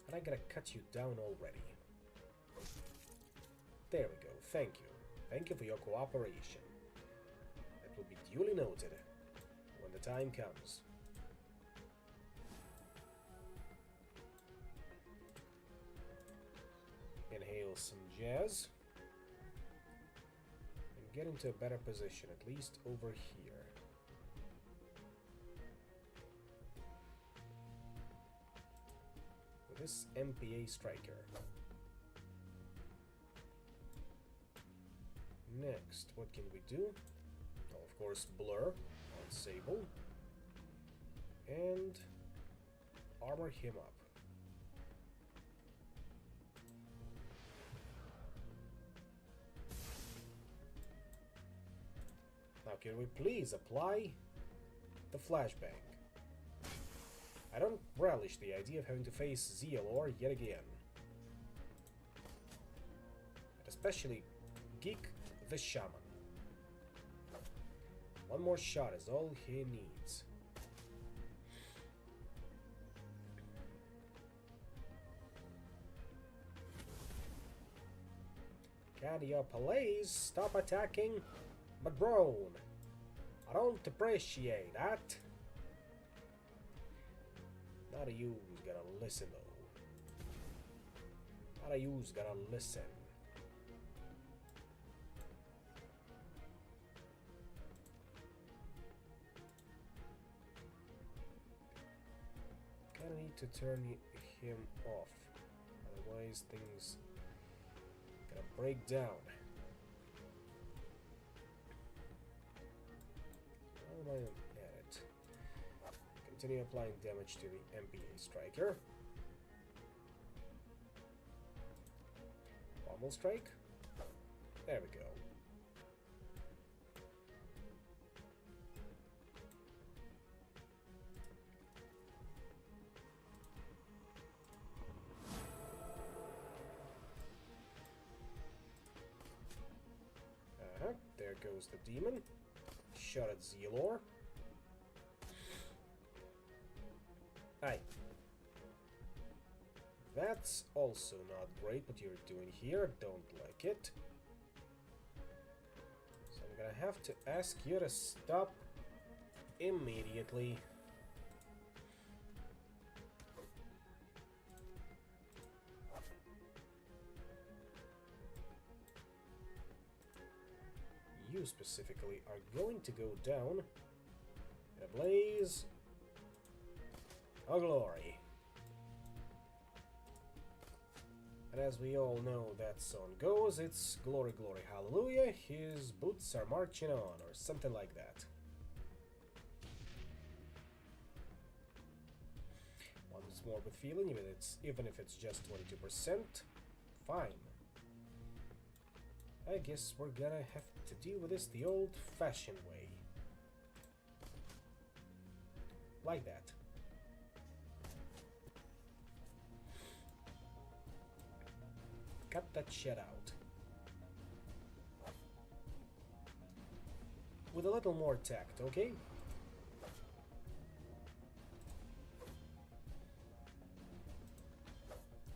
Speaker 1: And I gotta cut you down already. There we go, thank you. Thank you for your cooperation. It will be duly noted when the time comes. Inhale some jazz. And get into a better position, at least over here. With this MPA striker. Next, what can we do? Oh, of course, blur on Sable. And armor him up. Now can we please apply the flashbang? I don't relish the idea of having to face Zealor yet again. And especially Geek the Shaman. One more shot is all he needs. Can you please stop attacking my drone? I don't appreciate that. Not a you's gonna listen though. Not a you's gonna listen. Kinda need to turn him off. Otherwise things gonna break down. How am I at it? Continue applying damage to the MPA striker. Pommel strike. There we go. There goes the demon. Shot at Zealor. Aye. That's also not great what you're doing here. Don't like it. So I'm gonna have to ask you to stop immediately. You specifically are going to go down in a blaze of glory. And as we all know that song goes, it's glory, glory, hallelujah, his boots are marching on, or something like that. Once more with feeling, even if it's just 22%, fine. I guess we're gonna have to deal with this the old-fashioned way. Like that. Cut that shit out. With a little more tact, okay?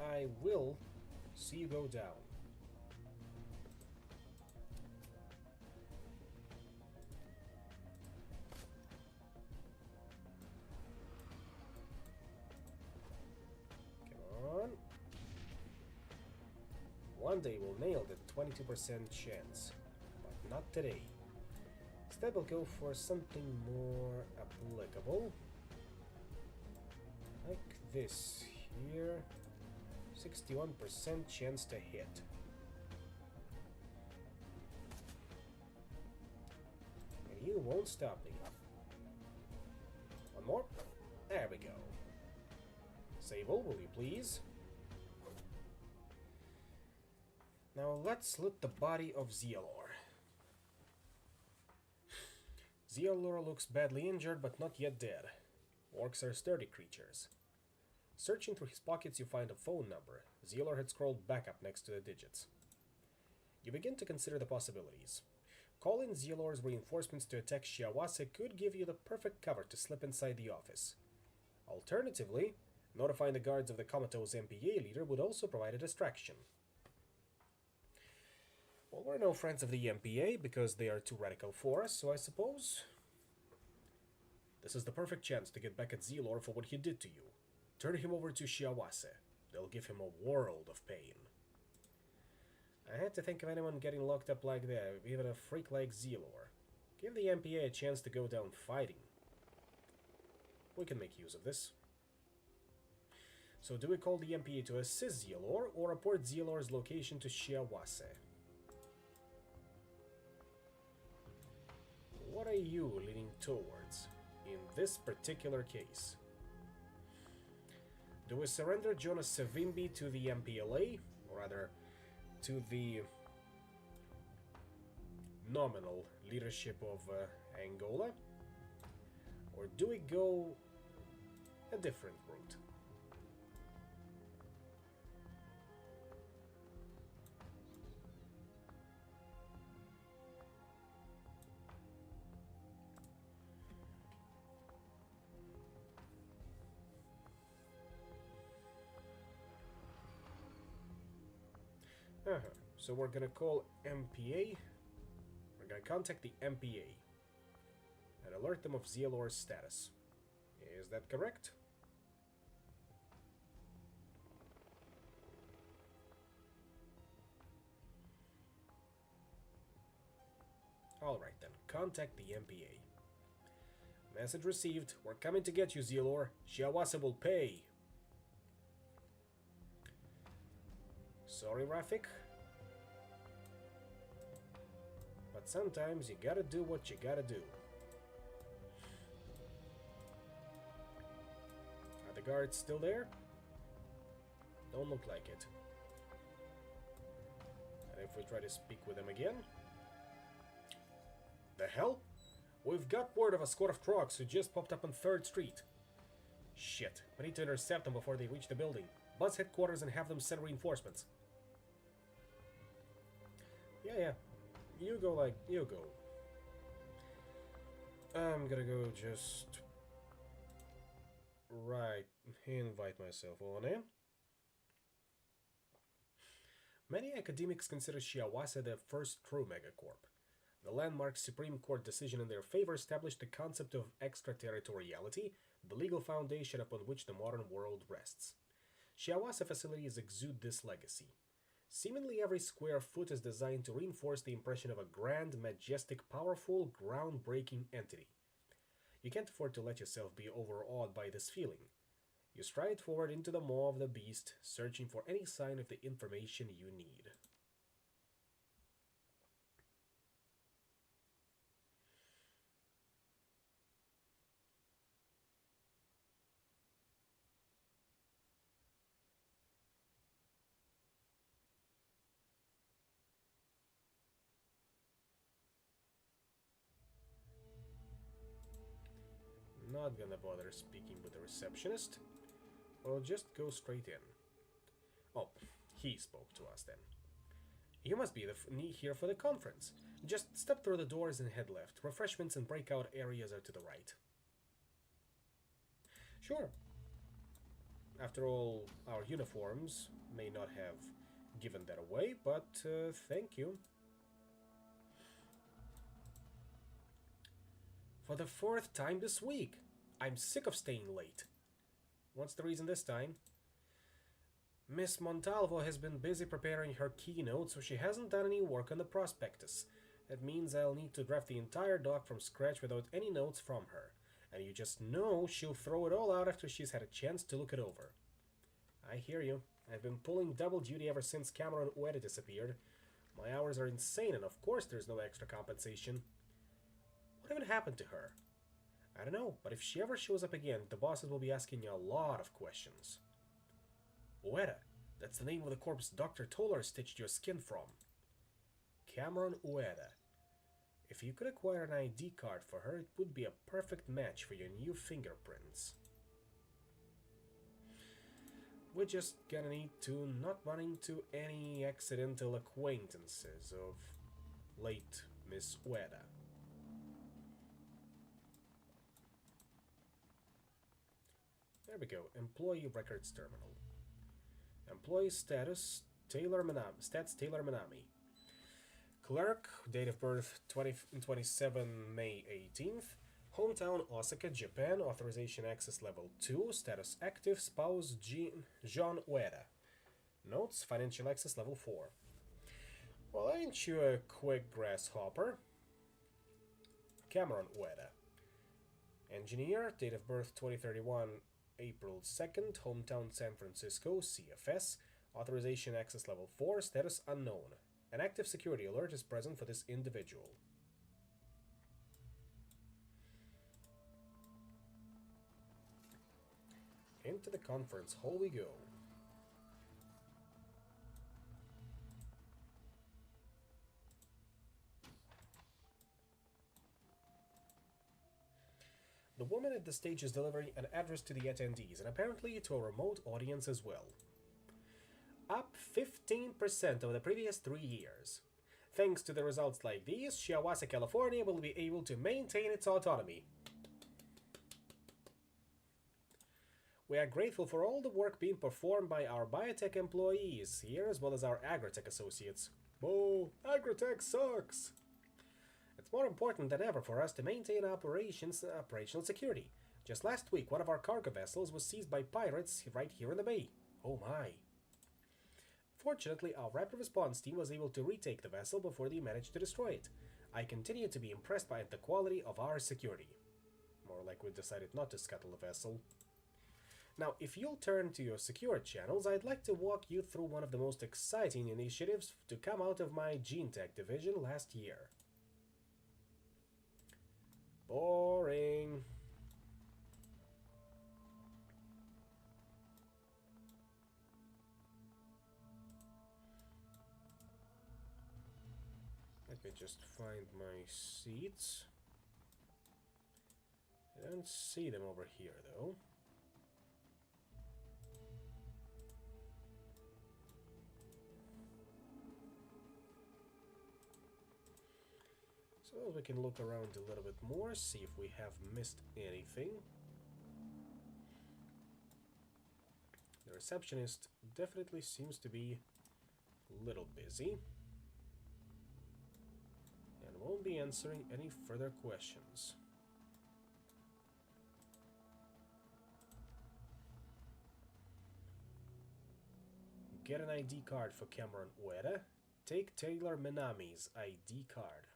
Speaker 1: I will see you go down. One day we'll nail the 22% chance, but not today. Instead we'll go for something more applicable. Like this here. 61% chance to hit. And you won't stop me. One more. There we go. Sable, will you please? Now let's loot the body of Zealor. Zealor looks badly injured but not yet dead. Orcs are sturdy creatures. Searching through his pockets you find a phone number. Zealor had scrolled back up next to the digits. You begin to consider the possibilities. Calling Zealor's reinforcements to attack Shiawase could give you the perfect cover to slip inside the office. Alternatively, notifying the guards of the comatose MPA leader would also provide a distraction. Well, we're no friends of the MPA because they are too radical for us, so I suppose this is the perfect chance to get back at Zealor for what he did to you. Turn him over to Shiawase. They'll give him a world of pain. I had to think of anyone getting locked up like that, even a freak like Zealor. Give the MPA a chance to go down fighting. We can make use of this. So do we call the MPA to assist Zealor, or report Zealor's location to Shiawase? What are you leaning towards in this particular case? Do we surrender Jonas Savimbi to the MPLA? Or rather, to the nominal leadership of Angola? Or do we go a different route? So we're gonna call MPA. We're gonna contact the MPA and alert them of Zielor's status. Is that correct? Alright then, contact the MPA. Message received. We're coming to get you, Zielor. Shiawase will pay. Sorry, Rafik. But sometimes you gotta do what you gotta do. Are the guards still there? Don't look like it. And if we try to speak with them again? The hell? We've got word of a squad of trucks who just popped up on 3rd Street. Shit, we need to intercept them before they reach the building. Buzz headquarters and have them send reinforcements. Yeah. You go. I'm gonna go just... Right, invite myself on in. Many academics consider Shiawase the first true megacorp. The landmark Supreme Court decision in their favor established the concept of extraterritoriality, the legal foundation upon which the modern world rests. Shiawase facilities exude this legacy. Seemingly every square foot is designed to reinforce the impression of a grand, majestic, powerful, groundbreaking entity. You can't afford to let yourself be overawed by this feeling. You stride forward into the maw of the beast, searching for any sign of the information you need. Not gonna bother speaking with the receptionist. We'll just go straight in. Oh, he spoke to us then. You must be here for the conference. Just step through the doors and head left. Refreshments and breakout areas are to the right. Sure. After all, our uniforms may not have given that away, but thank you. For the 4th time this week. I'm sick of staying late. What's the reason this time? Miss Montalvo has been busy preparing her keynote, so she hasn't done any work on the prospectus. That means I'll need to draft the entire doc from scratch without any notes from her. And you just know she'll throw it all out after she's had a chance to look it over. I hear you. I've been pulling double duty ever since Cameron Ueda disappeared. My hours are insane, and of course there's no extra compensation. What even happened to her? I don't know, but if she ever shows up again, the bosses will be asking you a lot of questions. Ueda, that's the name of the corpse Dr. Toller stitched your skin from. Cameron Ueda. If you could acquire an ID card for her, it would be a perfect match for your new fingerprints. We're just gonna need to not run into any accidental acquaintances of late Miss Ueda. There we go. Employee Records Terminal. Employee status, Stats Taylor Minami. Clerk, date of birth 27 May 18th. Hometown Osaka, Japan. Authorization access level 2. Status active. Spouse Jean Ueda. Notes, financial access level 4. Well, ain't you a quick grasshopper? Cameron Ueda. Engineer, date of birth 2031 April 2nd, hometown San Francisco, CFS, authorization access level 4, status unknown. An active security alert is present for this individual. into the conference hall we go. The woman at the stage is delivering an address to the attendees, and apparently to a remote audience as well. Up 15% over the previous 3 years. Thanks to the results like these, Shiawassee, California will be able to maintain its autonomy. We are grateful for all the work being performed by our biotech employees here, as well as our agritech associates. Oh, agritech sucks! It's more important than ever for us to maintain operational security. Just last week, one of our cargo vessels was seized by pirates right here in the bay. Oh my. Fortunately, our rapid response team was able to retake the vessel before they managed to destroy it. I continue to be impressed by the quality of our security. More like we decided not to scuttle the vessel. Now, if you'll turn to your secure channels, I'd like to walk you through one of the most exciting initiatives to come out of my gene tech division last year. Boring. Let me just find my seats. I don't see them over here though. So we can look around a little bit more, see if we have missed anything. The receptionist definitely seems to be a little busy and won't be answering any further questions. Get an ID card for Cameron Ueda. Take Taylor Minami's ID card.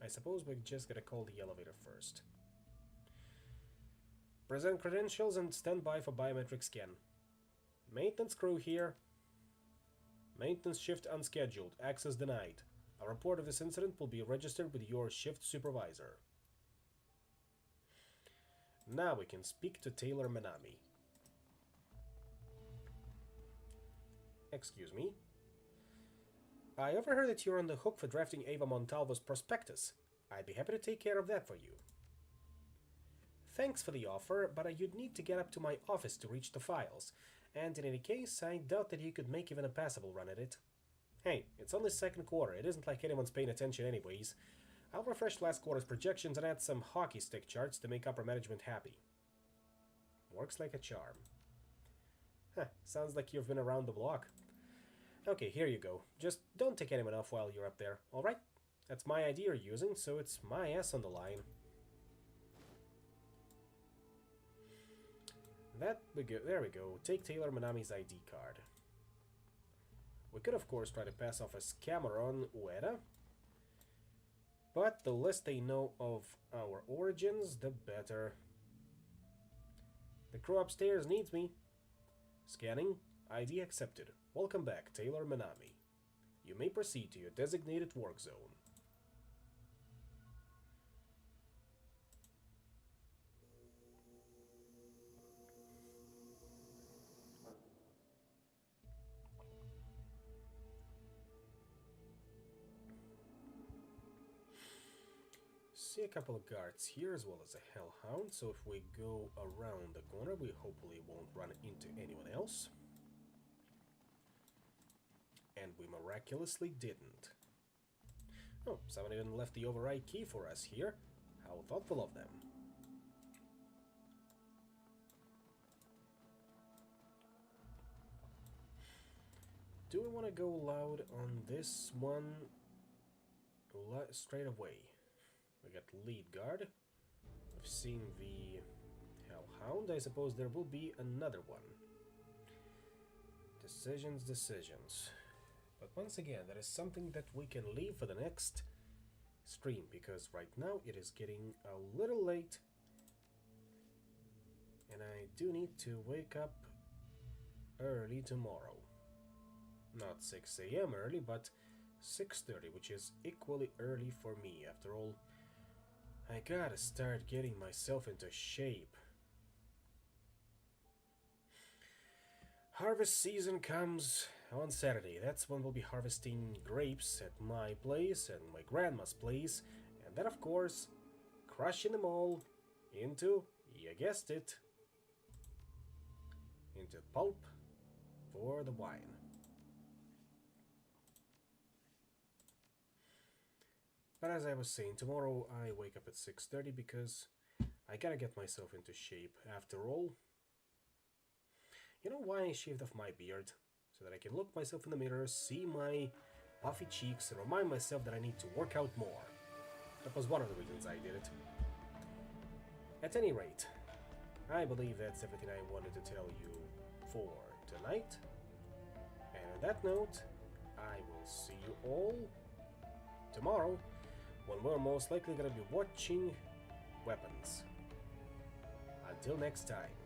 Speaker 1: I suppose we're just gonna call the elevator first. Present credentials and stand by for biometric scan. Maintenance crew here. Maintenance shift unscheduled. Access denied. A report of this incident will be registered with your shift supervisor. Now we can speak to Taylor Minami. Excuse me. I overheard that you're on the hook for drafting Ava Montalvo's prospectus. I'd be happy to take care of that for you. Thanks for the offer, but you'd need to get up to my office to reach the files. And in any case, I doubt that you could make even a passable run at it. Hey, it's only second quarter. It isn't like anyone's paying attention anyways. I'll refresh last quarter's projections and add some hockey stick charts to make upper management happy. Works like a charm. Huh, sounds like you've been around the block. Okay, here you go. Just don't take anyone off while you're up there, alright? That's my ID you're using, so it's my ass on the line. There we go. Take Taylor Minami's ID card. We could, of course, try to pass off as Cameron Ueda. But the less they know of our origins, the better. The crew upstairs needs me. Scanning. ID accepted. Welcome back, Taylor Minami. You may proceed to your designated work zone. See a couple of guards here as well as a hellhound, so if we go around the corner we hopefully won't run into anyone else. And we miraculously didn't. Oh, someone even left the override key for us here. How thoughtful of them. Do we want to go loud on this one straight away? We got lead guard. We've seen the hellhound. I suppose there will be another one. Decisions. But once again, that is something that we can leave for the next stream, because right now it is getting a little late And I do need to wake up early tomorrow. Not 6 a.m. early, but 6:30, which is equally early for me. After all, I gotta start getting myself into shape. Harvest season comes on Saturday. That's when we'll be harvesting grapes at my place and my grandma's place. And then, of course, crushing them all into, you guessed it, into pulp for the wine. But as I was saying, tomorrow I wake up at 6:30 because I gotta get myself into shape. After all, you know why I shaved off my beard? So that I can look myself in the mirror, see my puffy cheeks, and remind myself that I need to work out more. That was one of the reasons I did it. At any rate, I believe that's everything I wanted to tell you for tonight. And on that note, I will see you all tomorrow when we're most likely going to be watching weapons. Until next time.